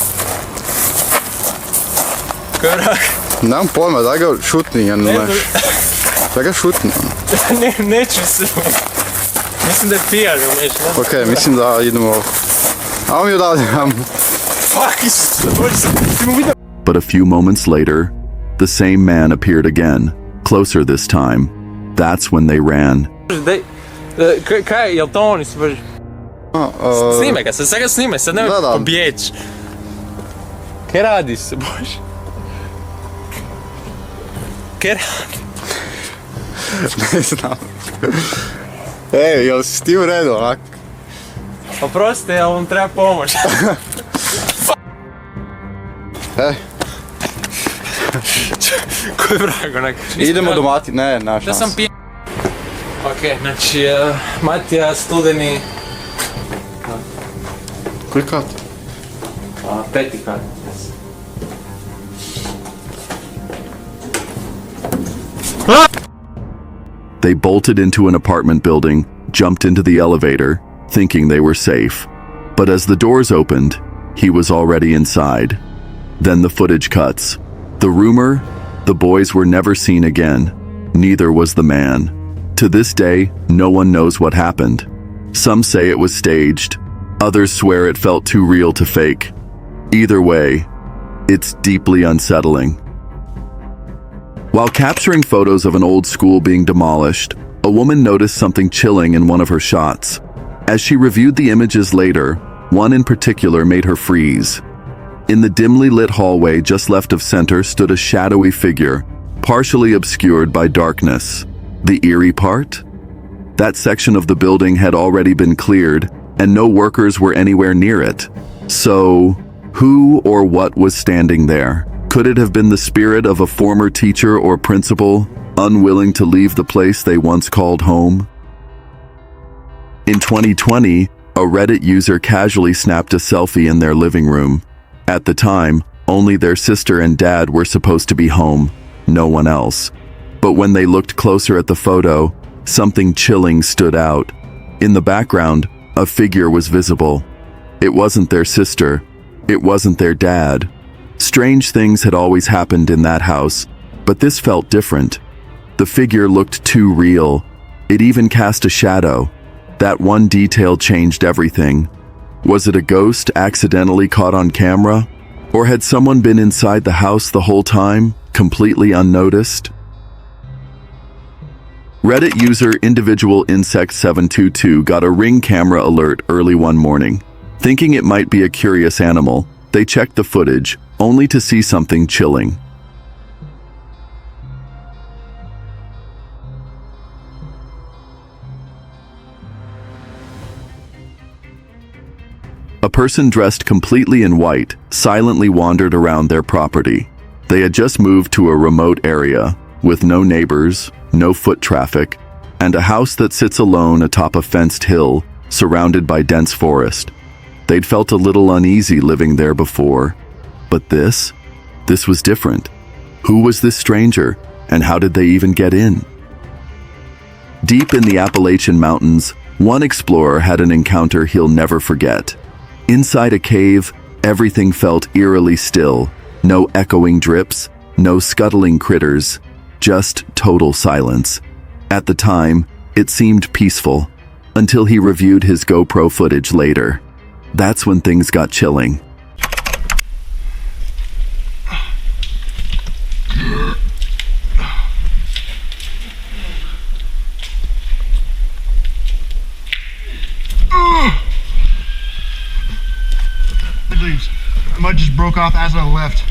Korak? Nemam pojma, daj ga šutni, ja ne znaš. Daj ga šutni. Neću se. Mislim da je pijan, umeš, ne? Okej, mislim da idemo. Ajmo mi odavde, ajmo. Fuck, Isuse Bože, ti mu vidio? But a few moments later, the same man appeared again, closer this time. That's when they ran. Kaj, jel to on, Isuse Bože? Snimaj ga, sad ga snimaj, sad nemoj pobjeći. Kaj radi se, Bože? Kaj radi? Ne znam. Ej, jel si ti u redu, onak? Oprostite, jel vam treba pomoć? Ej. Koji vrag, onak? Idemo do Mati, ne, naš Da nas. sam pijan. Okej, znači, Matija, studeni. Koji kat? 5. kat. They bolted into an apartment building, jumped into the elevator, thinking they were safe. But as the doors opened, he was already inside. Then the footage cuts. The rumor? The boys were never seen again. Neither was the man. To this day, no one knows what happened. Some say it was staged. Others swear it felt too real to fake. Either way, it's deeply unsettling. While capturing photos of an old school being demolished, a woman noticed something chilling in one of her shots. As she reviewed the images later, one in particular made her freeze. In the dimly lit hallway just left of center stood a shadowy figure, partially obscured by darkness. The eerie part? That section of the building had already been cleared, and no workers were anywhere near it. So, who or what was standing there? Could it have been the spirit of a former teacher or principal, unwilling to leave the place they once called home? In 2020, a Reddit user casually snapped a selfie in their living room. At the time, only their sister and dad were supposed to be home, no one else. But when they looked closer at the photo, something chilling stood out. In the background, a figure was visible. It wasn't their sister. It wasn't their dad. Strange things had always happened in that house, but this felt different. The figure looked too real. It even cast a shadow. That one detail changed everything. Was it a ghost accidentally caught on camera? Or had someone been inside the house the whole time, completely unnoticed? Reddit user Individual Insect 722 got a Ring camera alert early one morning. Thinking it might be a curious animal, they checked the footage, only to see something chilling. A person dressed completely in white silently wandered around their property. They had just moved to a remote area, with no neighbors, no foot traffic, and a house that sits alone atop a fenced hill, surrounded by dense forest. They'd felt a little uneasy living there before. But this was different. Who was this stranger, and how did they even get in? Deep in the Appalachian Mountains, one explorer had an encounter he'll never forget. Inside a cave, everything felt eerily still. No echoing drips, no scuttling critters, just total silence. At the time, it seemed peaceful, until he reviewed his GoPro footage later. That's when things got chilling. The mud just broke off as I left.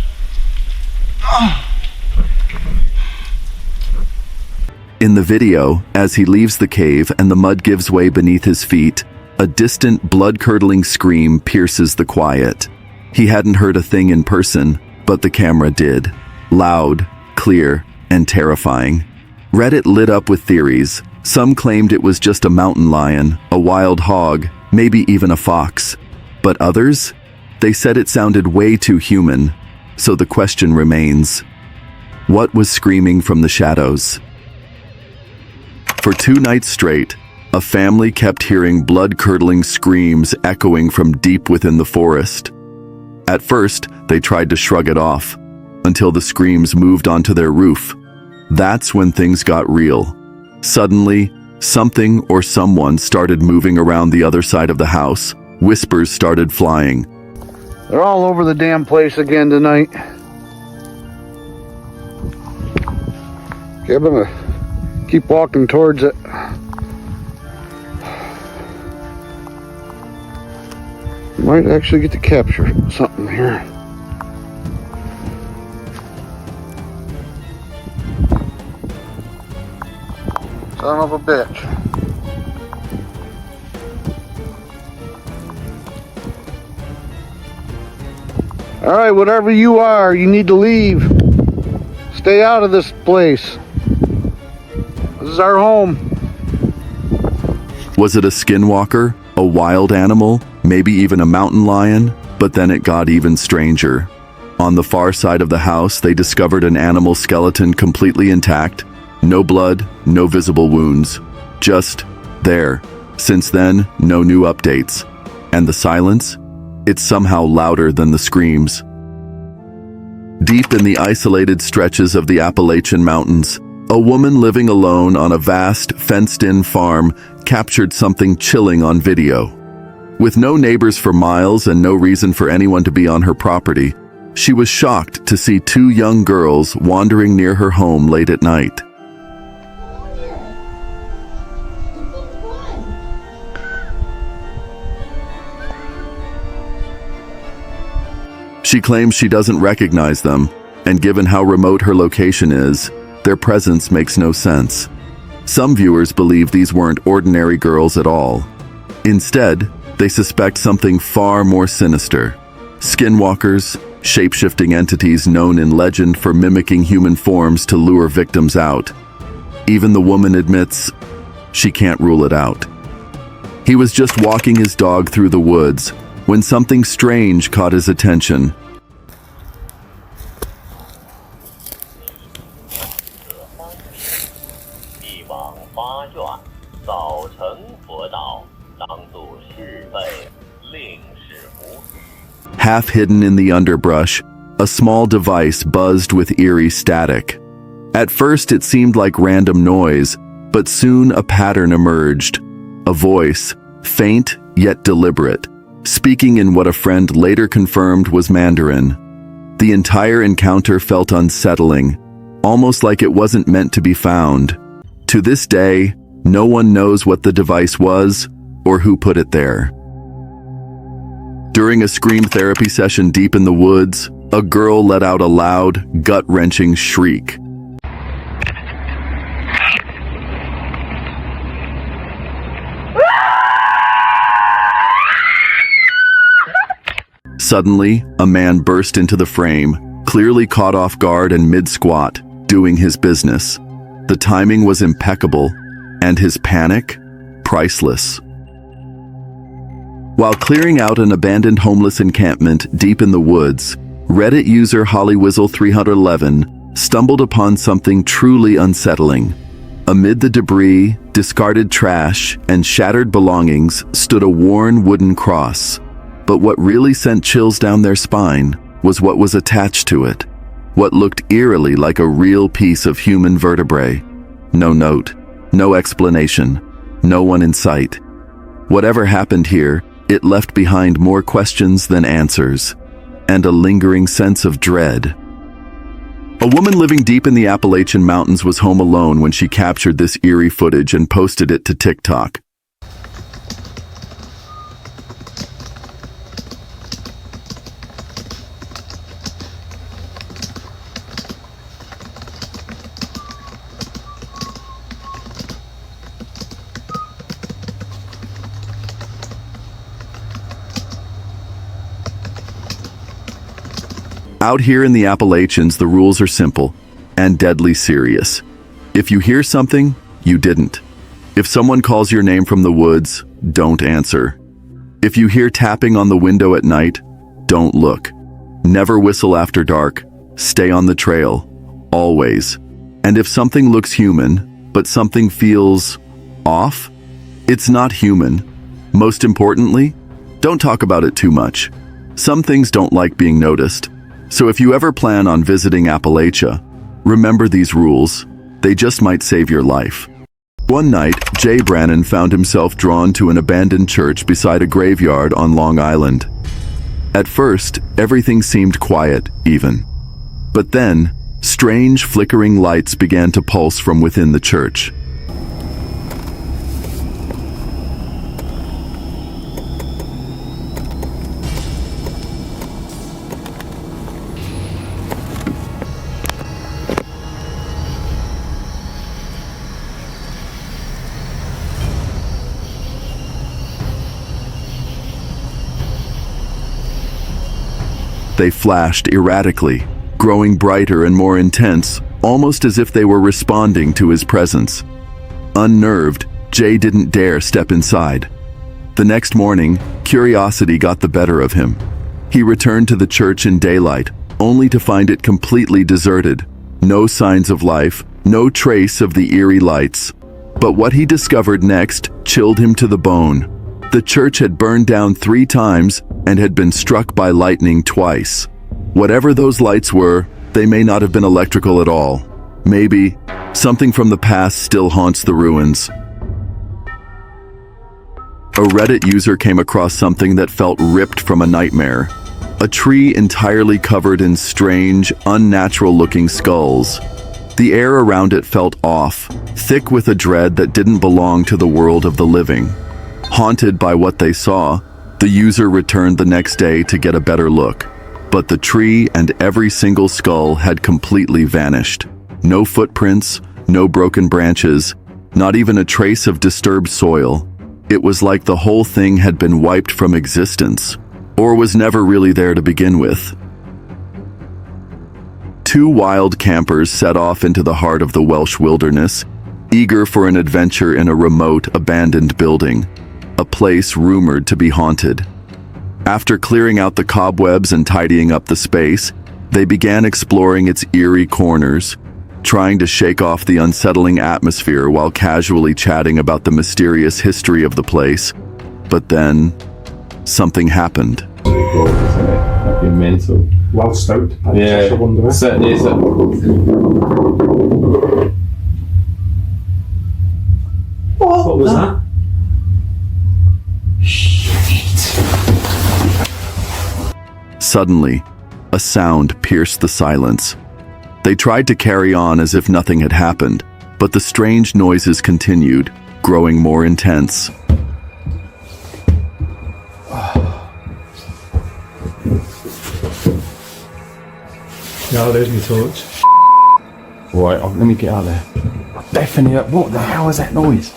In the video, as he leaves the cave and the mud gives way beneath his feet, a distant, blood-curdling scream pierces the quiet. He hadn't heard a thing in person, but the camera did. Loud, clear, and terrifying. Reddit lit up with theories. Some claimed it was just a mountain lion, a wild hog, maybe even a fox. But others? They said it sounded way too human. So the question remains, what was screaming from the shadows? For 2 nights straight, a family kept hearing blood-curdling screams echoing from deep within the forest. At first, they tried to shrug it off, until the screams moved onto their roof. That's when things got real. Suddenly, something or someone started moving around the other side of the house. Whispers started flying. They're all over the damn place again tonight. Okay, I'm gonna keep walking towards it. Might actually get to capture something here. Son of a bitch. All right, whatever you are, you need to leave. Stay out of this place. This is our home. Was it a skinwalker, a wild animal, maybe even a mountain lion? But then it got even stranger. On the far side of the house, they discovered an animal skeleton completely intact. No blood, no visible wounds. Just there. Since then, no new updates. And the silence? It's somehow louder than the screams. Deep in the isolated stretches of the Appalachian Mountains, a woman living alone on a vast, fenced-in farm captured something chilling on video. With no neighbors for miles and no reason for anyone to be on her property, she was shocked to see 2 young girls wandering near her home late at night. She claims she doesn't recognize them, and given how remote her location is, their presence makes no sense. Some viewers believe these weren't ordinary girls at all. Instead, they suspect something far more sinister. Skinwalkers, shape-shifting entities known in legend for mimicking human forms to lure victims out. Even the woman admits she can't rule it out. He was just walking his dog through the woods when something strange caught his attention. Half hidden in the underbrush, a small device buzzed with eerie static. At first it seemed like random noise, but soon a pattern emerged. A voice, faint yet deliberate, speaking in what a friend later confirmed was Mandarin. The entire encounter felt unsettling, almost like it wasn't meant to be found. To this day, no one knows what the device was or who put it there. During a scream therapy session deep in the woods, a girl let out a loud, gut-wrenching shriek. Suddenly, a man burst into the frame, clearly caught off guard and mid-squat, doing his business. The timing was impeccable, and his panic, priceless. While clearing out an abandoned homeless encampment deep in the woods, Reddit user HollyWhizzle311 stumbled upon something truly unsettling. Amid the debris, discarded trash, and shattered belongings stood a worn wooden cross. But what really sent chills down their spine was what was attached to it. What looked eerily like a real piece of human vertebrae. No note, no explanation, no one in sight. Whatever happened here, it left behind more questions than answers, and a lingering sense of dread. A woman living deep in the Appalachian Mountains was home alone when she captured this eerie footage and posted it to TikTok. Out here in the Appalachians, the rules are simple and deadly serious. If you hear something, you didn't. If someone calls your name from the woods, don't answer. If you hear tapping on the window at night, don't look. Never whistle after dark. Stay on the trail. Always. And if something looks human, but something feels off, it's not human. Most importantly, don't talk about it too much. Some things don't like being noticed. So if you ever plan on visiting Appalachia, remember these rules. They just might save your life. One night, Jay Brannon found himself drawn to an abandoned church beside a graveyard on Long Island. At first, everything seemed quiet, even. But then, strange flickering lights began to pulse from within the church. They flashed erratically, growing brighter and more intense, almost as if they were responding to his presence. Unnerved, Jay didn't dare step inside. The next morning, curiosity got the better of him. He returned to the church in daylight, only to find it completely deserted. No signs of life, no trace of the eerie lights. But what he discovered next chilled him to the bone. The church had burned down 3 times and had been struck by lightning twice. Whatever those lights were, they may not have been electrical at all. Maybe something from the past still haunts the ruins. A Reddit user came across something that felt ripped from a nightmare. A tree entirely covered in strange, unnatural-looking skulls. The air around it felt off, thick with a dread that didn't belong to the world of the living. Haunted by what they saw, the user returned the next day to get a better look. But the tree and every single skull had completely vanished. No footprints, no broken branches, not even a trace of disturbed soil. It was like the whole thing had been wiped from existence, or was never really there to begin with. 2 wild campers set off into the heart of the Welsh wilderness, eager for an adventure in a remote, abandoned building. A place rumored to be haunted. After clearing out the cobwebs and tidying up the space, they began exploring its eerie corners, trying to shake off the unsettling atmosphere while casually chatting about the mysterious history of the place. But then, something happened. That'd be mental. Well stoked. Yeah, certainly is. What was that? Suddenly, a sound pierced the silence. They tried to carry on as if nothing had happened, but the strange noises continued, growing more intense. No, there's my torch. Right, let me get out there. Definitely, what the hell is that noise?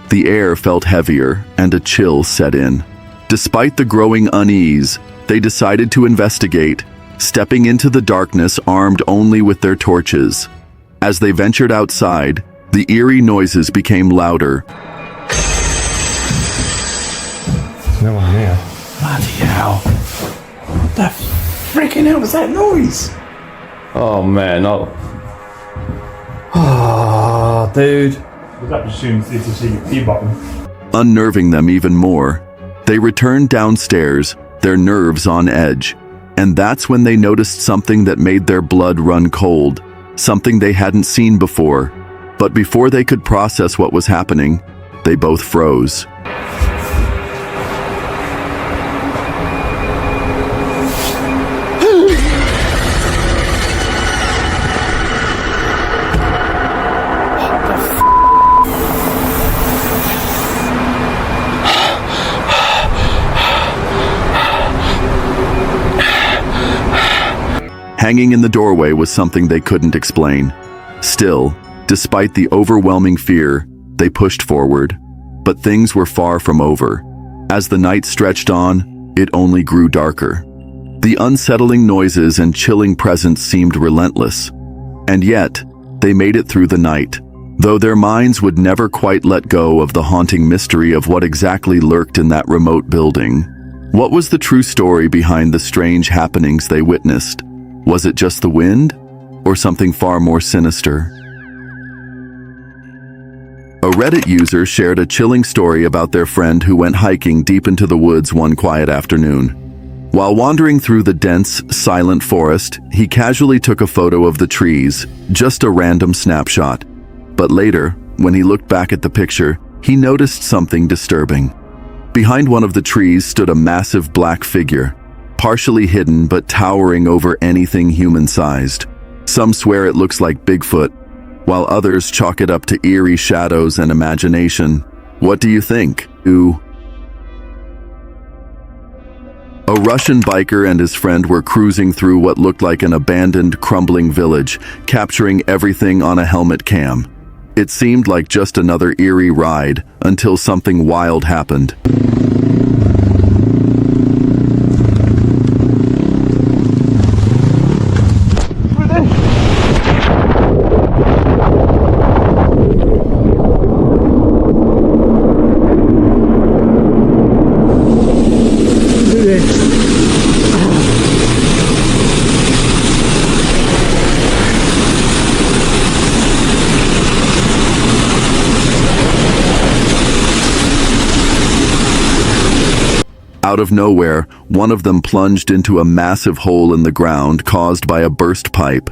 The air felt heavier, and a chill set in. Despite the growing unease, they decided to investigate, stepping into the darkness armed only with their torches. As they ventured outside, the eerie noises became louder. No one here. Bloody hell. What the freaking hell was that noise? Oh man, no. Oh, dude. That assumes it's a CP button. Unnerving them even more, they returned downstairs, their nerves on edge. And that's when they noticed something that made their blood run cold, something they hadn't seen before. But before they could process what was happening, they both froze. Hanging in the doorway was something they couldn't explain. Still, despite the overwhelming fear, they pushed forward. But things were far from over. As the night stretched on, it only grew darker. The unsettling noises and chilling presence seemed relentless. And yet, they made it through the night, though their minds would never quite let go of the haunting mystery of what exactly lurked in that remote building. What was the true story behind the strange happenings they witnessed? Was it just the wind, or something far more sinister? A Reddit user shared a chilling story about their friend who went hiking deep into the woods one quiet afternoon. While wandering through the dense, silent forest, he casually took a photo of the trees, just a random snapshot. But later, when he looked back at the picture, he noticed something disturbing. Behind one of the trees stood a massive black figure, partially hidden but towering over anything human-sized. Some swear it looks like Bigfoot, while others chalk it up to eerie shadows and imagination. What do you think? Ooh. A Russian biker and his friend were cruising through what looked like an abandoned, crumbling village, capturing everything on a helmet cam. It seemed like just another eerie ride, until something wild happened. Out of nowhere, one of them plunged into a massive hole in the ground caused by a burst pipe.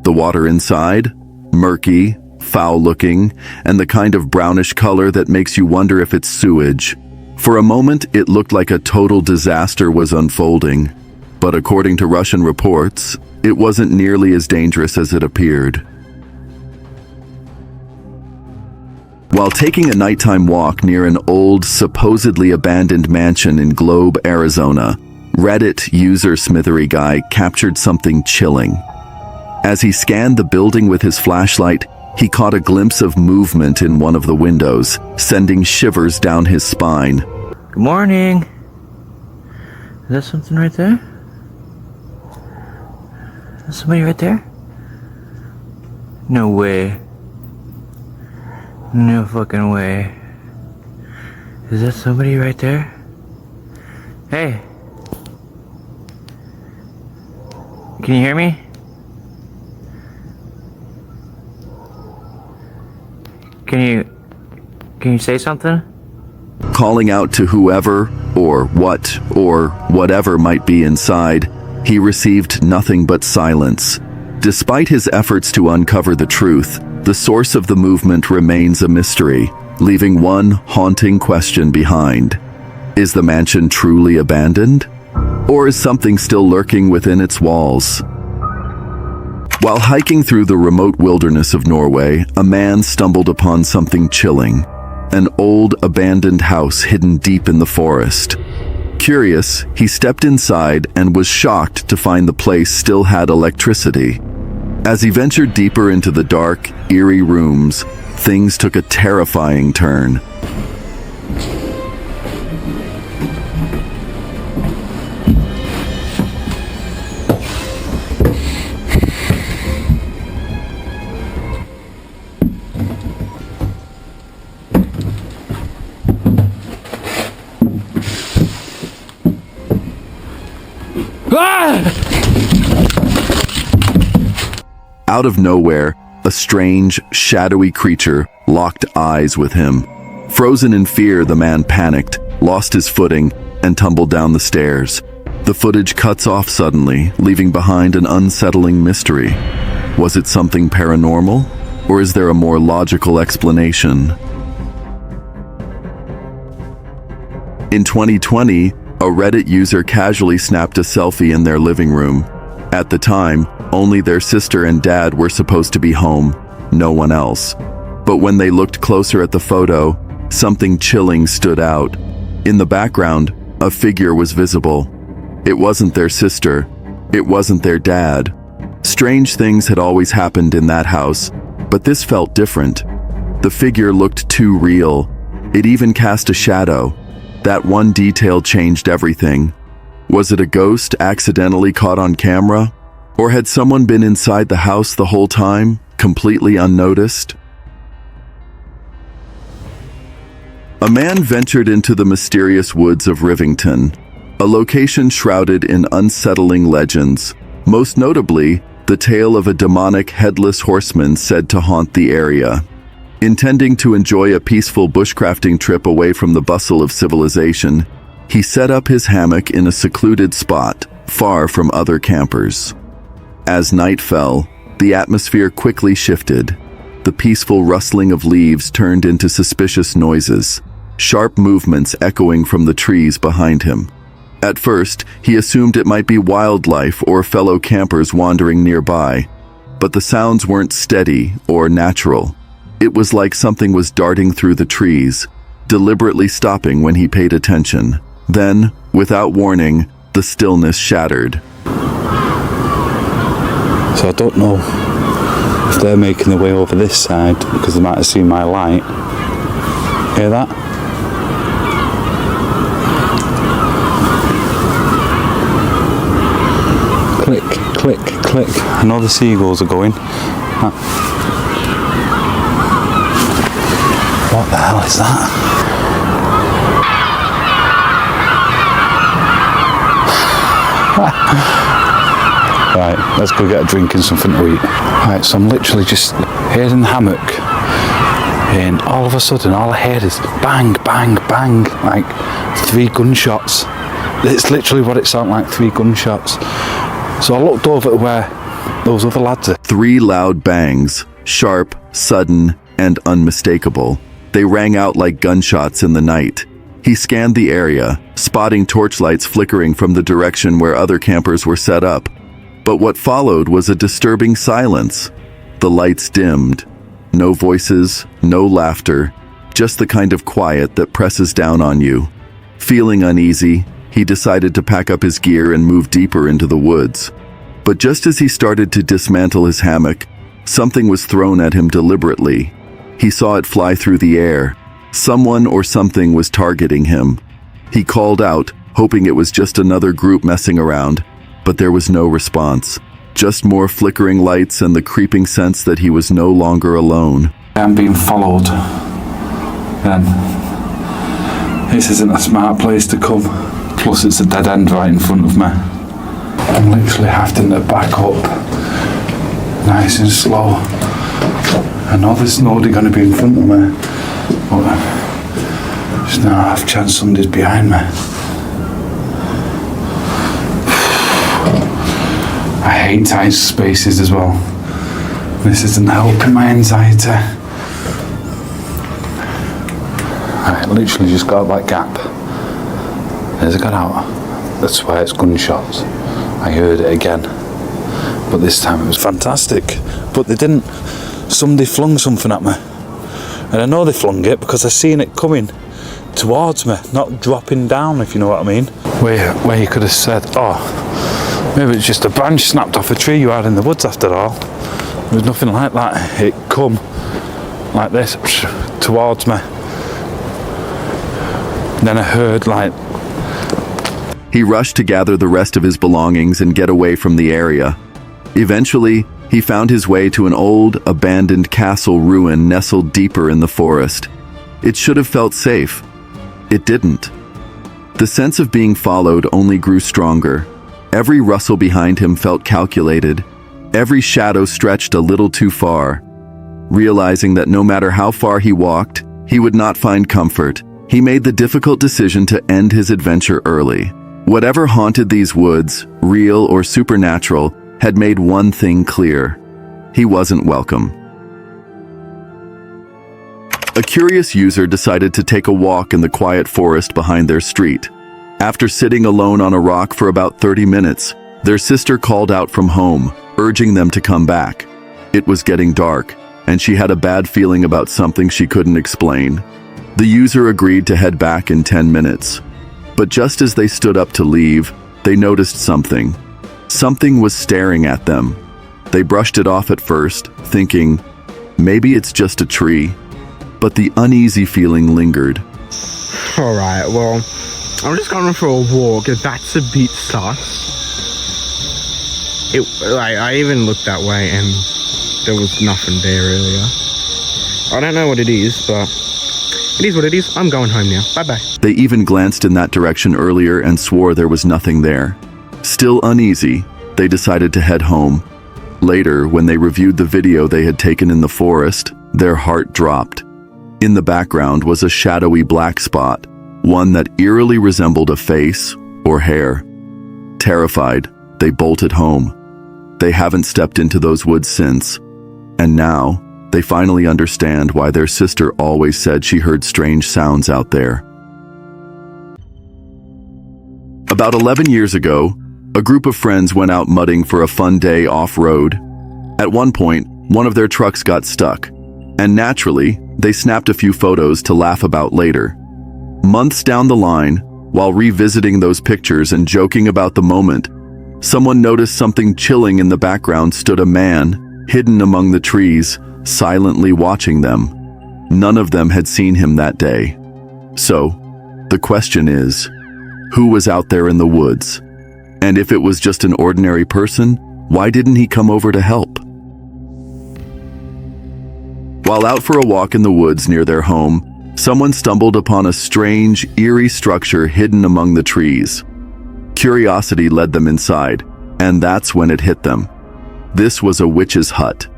The water inside? Murky, foul-looking, and the kind of brownish color that makes you wonder if it's sewage. For a moment, it looked like a total disaster was unfolding. But according to Russian reports, it wasn't nearly as dangerous as it appeared. While taking a nighttime walk near an old, supposedly abandoned mansion in Globe, Arizona, Reddit user Smithery Guy captured something chilling. As he scanned the building with his flashlight, he caught a glimpse of movement in one of the windows, sending shivers down his spine. Good morning. Is that something right there? Is there somebody right there? No way. No fucking way. Is that somebody right there? Hey. Can you hear me? Can you say something? Calling out to whoever, or what, or whatever might be inside, he received nothing but silence. Despite his efforts to uncover the truth, the source of the movement remains a mystery, leaving one haunting question behind. Is the mansion truly abandoned? Or is something still lurking within its walls? While hiking through the remote wilderness of Norway, a man stumbled upon something chilling. An old, abandoned house hidden deep in the forest. Curious, he stepped inside and was shocked to find the place still had electricity. As he ventured deeper into the dark, eerie rooms, things took a terrifying turn. Out of nowhere, a strange, shadowy creature locked eyes with him. Frozen in fear, the man panicked, lost his footing, and tumbled down the stairs. The footage cuts off suddenly, leaving behind an unsettling mystery. Was it something paranormal, or is there a more logical explanation? In 2020, a Reddit user casually snapped a selfie in their living room. At the time, only their sister and dad were supposed to be home, no one else. But when they looked closer at the photo, something chilling stood out. In the background, a figure was visible. It wasn't their sister. It wasn't their dad. Strange things had always happened in that house, but this felt different. The figure looked too real. It even cast a shadow. That one detail changed everything. Was it a ghost accidentally caught on camera? Or had someone been inside the house the whole time, completely unnoticed? A man ventured into the mysterious woods of Rivington, a location shrouded in unsettling legends, most notably the tale of a demonic headless horseman said to haunt the area. Intending to enjoy a peaceful bushcrafting trip away from the bustle of civilization, he set up his hammock in a secluded spot, far from other campers. As night fell, the atmosphere quickly shifted. The peaceful rustling of leaves turned into suspicious noises, sharp movements echoing from the trees behind him. At first, he assumed it might be wildlife or fellow campers wandering nearby, but the sounds weren't steady or natural. It was like something was darting through the trees, deliberately stopping when he paid attention. Then, without warning, the stillness shattered. So I don't know if they're making their way over this side because they might have seen my light. Hear that? Click, click, click. I know the seagulls are going. What the hell is that? Right, let's go get a drink and something to eat. Right, so I'm literally just here in the hammock, and all of a sudden all I heard is bang, bang, bang, like 3 gunshots. It's literally what it sounded like, 3 gunshots. So I looked over to where those other lads are. 3 loud bangs, sharp, sudden, and unmistakable. They rang out like gunshots in the night. He scanned the area, spotting torchlights flickering from the direction where other campers were set up. But what followed was a disturbing silence. The lights dimmed. No voices, no laughter, just the kind of quiet that presses down on you. Feeling uneasy, he decided to pack up his gear and move deeper into the woods. But just as he started to dismantle his hammock, something was thrown at him deliberately. He saw it fly through the air. Someone or something was targeting him. He called out, hoping it was just another group messing around, but there was no response. Just more flickering lights and the creeping sense that he was no longer alone. I'm being followed. And this isn't a smart place to come. Plus it's a dead end right in front of me. I'm literally having to back up nice and slow. I know there's nobody going to be in front of me, but there's no half chance somebody's behind me. I hate tight spaces as well. This isn't helping my anxiety. I literally just got out that gap. As I got out, I swear it's gunshots. I heard it again, but this time it was fantastic. But they didn't. Somebody flung something at me, and I know they flung it because I seen it coming towards me, not dropping down, if you know what I mean. Where you could have said, oh, maybe it's just a branch snapped off a tree you had in the woods after all. There was nothing like that. It come like this towards me. And then I heard like... He rushed to gather the rest of his belongings and get away from the area. Eventually, he found his way to an old, abandoned castle ruin nestled deeper in the forest. It should have felt safe. It didn't. The sense of being followed only grew stronger. Every rustle behind him felt calculated. Every shadow stretched a little too far. Realizing that no matter how far he walked, he would not find comfort, he made the difficult decision to end his adventure early. Whatever haunted these woods, real or supernatural, had made one thing clear: he wasn't welcome. A curious user decided to take a walk in the quiet forest behind their street. After sitting alone on a rock for about 30 minutes, their sister called out from home, urging them to come back. It was getting dark, and she had a bad feeling about something she couldn't explain. The user agreed to head back in 10 minutes. But just as they stood up to leave, they noticed something. Something was staring at them. They brushed it off at first, thinking, maybe it's just a tree. But the uneasy feeling lingered. Alright, well, I'm just going for a walk. That's a bit sus. I even looked that way and there was nothing there earlier. I don't know what it is, but it is what it is. I'm going home now. Bye-bye. They even glanced in that direction earlier and swore there was nothing there. Still uneasy, they decided to head home. Later, when they reviewed the video they had taken in the forest, their heart dropped. In the background was a shadowy black spot, one that eerily resembled a face or hair. Terrified, they bolted home. They haven't stepped into those woods since, and now they finally understand why their sister always said she heard strange sounds out there. About 11 years ago, a group of friends went out mudding for a fun day off-road. At one point, one of their trucks got stuck, and naturally, they snapped a few photos to laugh about later. Months down the line, while revisiting those pictures and joking about the moment, someone noticed something chilling in the background stood a man, hidden among the trees, silently watching them. None of them had seen him that day. So, the question is, who was out there in the woods? And if it was just an ordinary person, why didn't he come over to help? While out for a walk in the woods near their home, someone stumbled upon a strange, eerie structure hidden among the trees. Curiosity led them inside, and that's when it hit them. This was a witch's hut.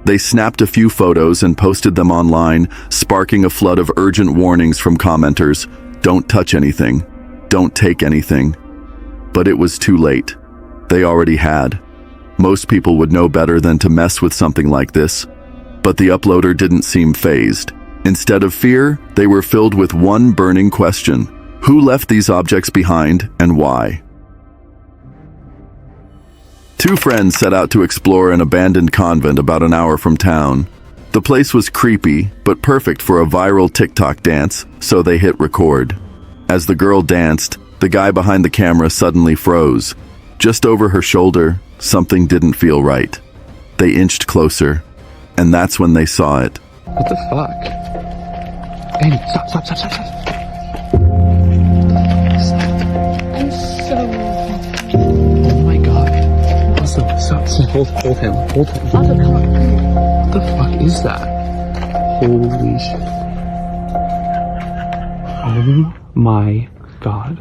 They snapped a few photos and posted them online, sparking a flood of urgent warnings from commenters. Don't touch anything. Don't take anything. But it was too late. They already had. Most people would know better than to mess with something like this. But the uploader didn't seem fazed. Instead of fear, they were filled with one burning question. Who left these objects behind and why? Two friends set out to explore an abandoned convent about an hour from town. The place was creepy, but perfect for a viral TikTok dance, so they hit record. As the girl danced, the guy behind the camera suddenly froze. Just over her shoulder, something didn't feel right. They inched closer, and that's when they saw it. What the fuck? Andy, stop. I'm so... Oh my god. Stop. Hold him. Otto, come on. What the fuck is that? Holy shit. Oh my god.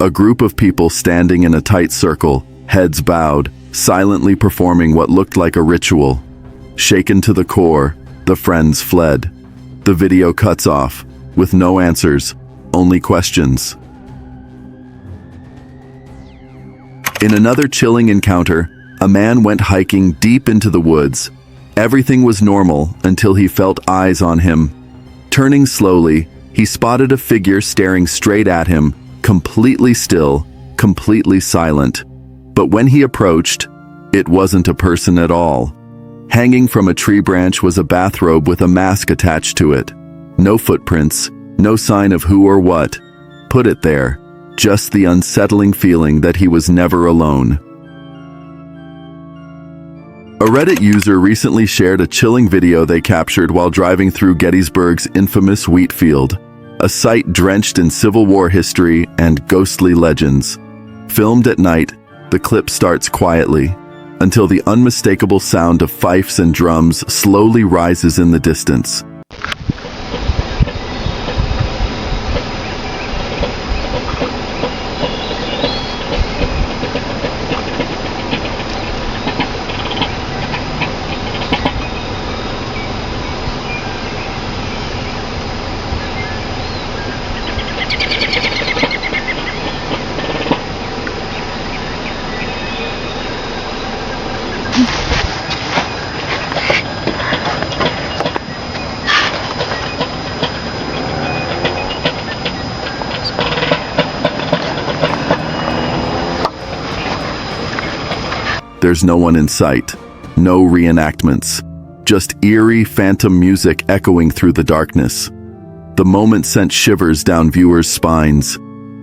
A group of people standing in a tight circle, heads bowed, silently performing what looked like a ritual. Shaken to the core, the friends fled. The video cuts off, with no answers, only questions. In another chilling encounter, a man went hiking deep into the woods. Everything was normal until he felt eyes on him. Turning slowly, he spotted a figure staring straight at him, completely still, completely silent. But when he approached, it wasn't a person at all. Hanging from a tree branch was a bathrobe with a mask attached to it. No footprints, no sign of who or what. Put it there, just the unsettling feeling that he was never alone. A Reddit user recently shared a chilling video they captured while driving through Gettysburg's infamous wheat field, a site drenched in Civil War history and ghostly legends. Filmed at night, the clip starts quietly, until the unmistakable sound of fifes and drums slowly rises in the distance. there's no one in sight. No reenactments. Just eerie phantom music echoing through the darkness. The moment sent shivers down viewers' spines.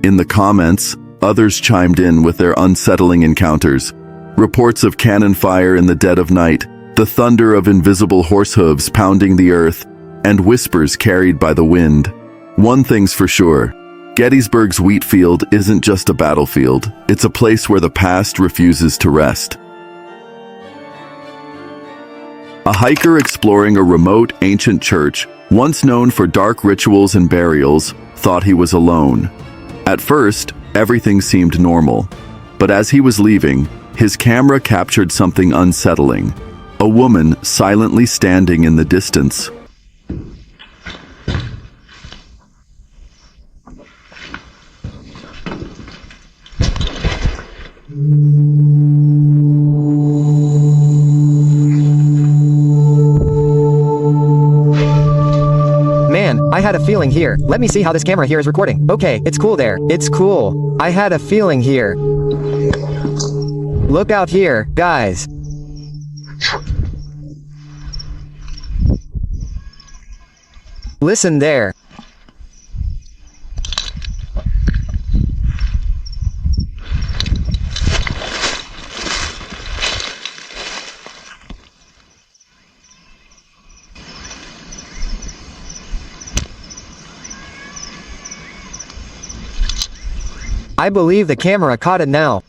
In the comments, others chimed in with their unsettling encounters. Reports of cannon fire in the dead of night, the thunder of invisible horse hooves pounding the earth, and whispers carried by the wind. One thing's for sure, Gettysburg's wheat field isn't just a battlefield, it's a place where the past refuses to rest. A hiker exploring a remote ancient church, once known for dark rituals and burials, thought he was alone. At first, everything seemed normal, but as he was leaving, his camera captured something unsettling. A woman silently standing in the distance. Man, I had a feeling here. Let me see how this camera here is recording. Okay, it's cool there. It's cool. I had a feeling here. Look out here, guys. Listen there. I believe the camera caught it now.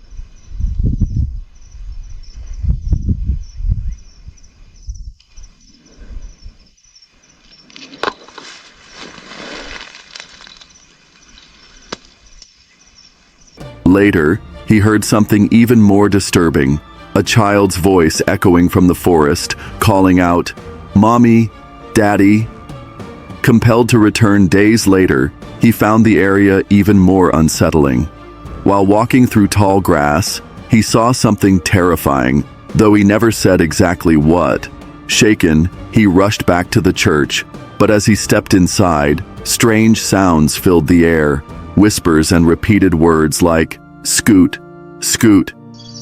Later, he heard something even more disturbing. A child's voice echoing from the forest, calling out, "Mommy, Daddy." Compelled to return days later, he found the area even more unsettling. While walking through tall grass, he saw something terrifying, though he never said exactly what. Shaken, he rushed back to the church, but as he stepped inside, strange sounds filled the air, whispers and repeated words like, "Scoot, scoot."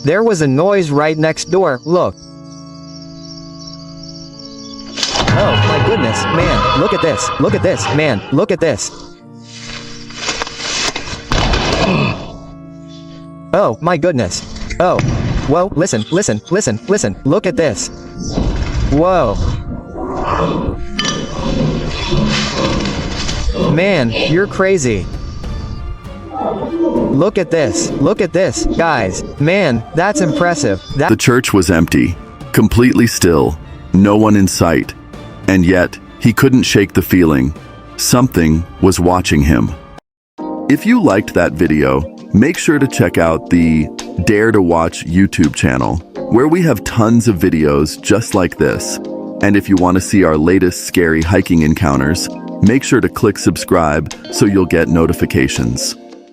There was a noise right next door, look. Oh my goodness, man, look at this, man, look at this. Oh my goodness. Oh, whoa, listen, look at this. Whoa. Man, you're crazy. Look at this, guys. Man, that's impressive. The church was empty, completely still, no one in sight. And yet, he couldn't shake the feeling. Something was watching him. If you liked that video, make sure to check out the Dare to Watch YouTube channel, where we have tons of videos just like this. And if you want to see our latest scary hiking encounters, make sure to click subscribe so you'll get notifications.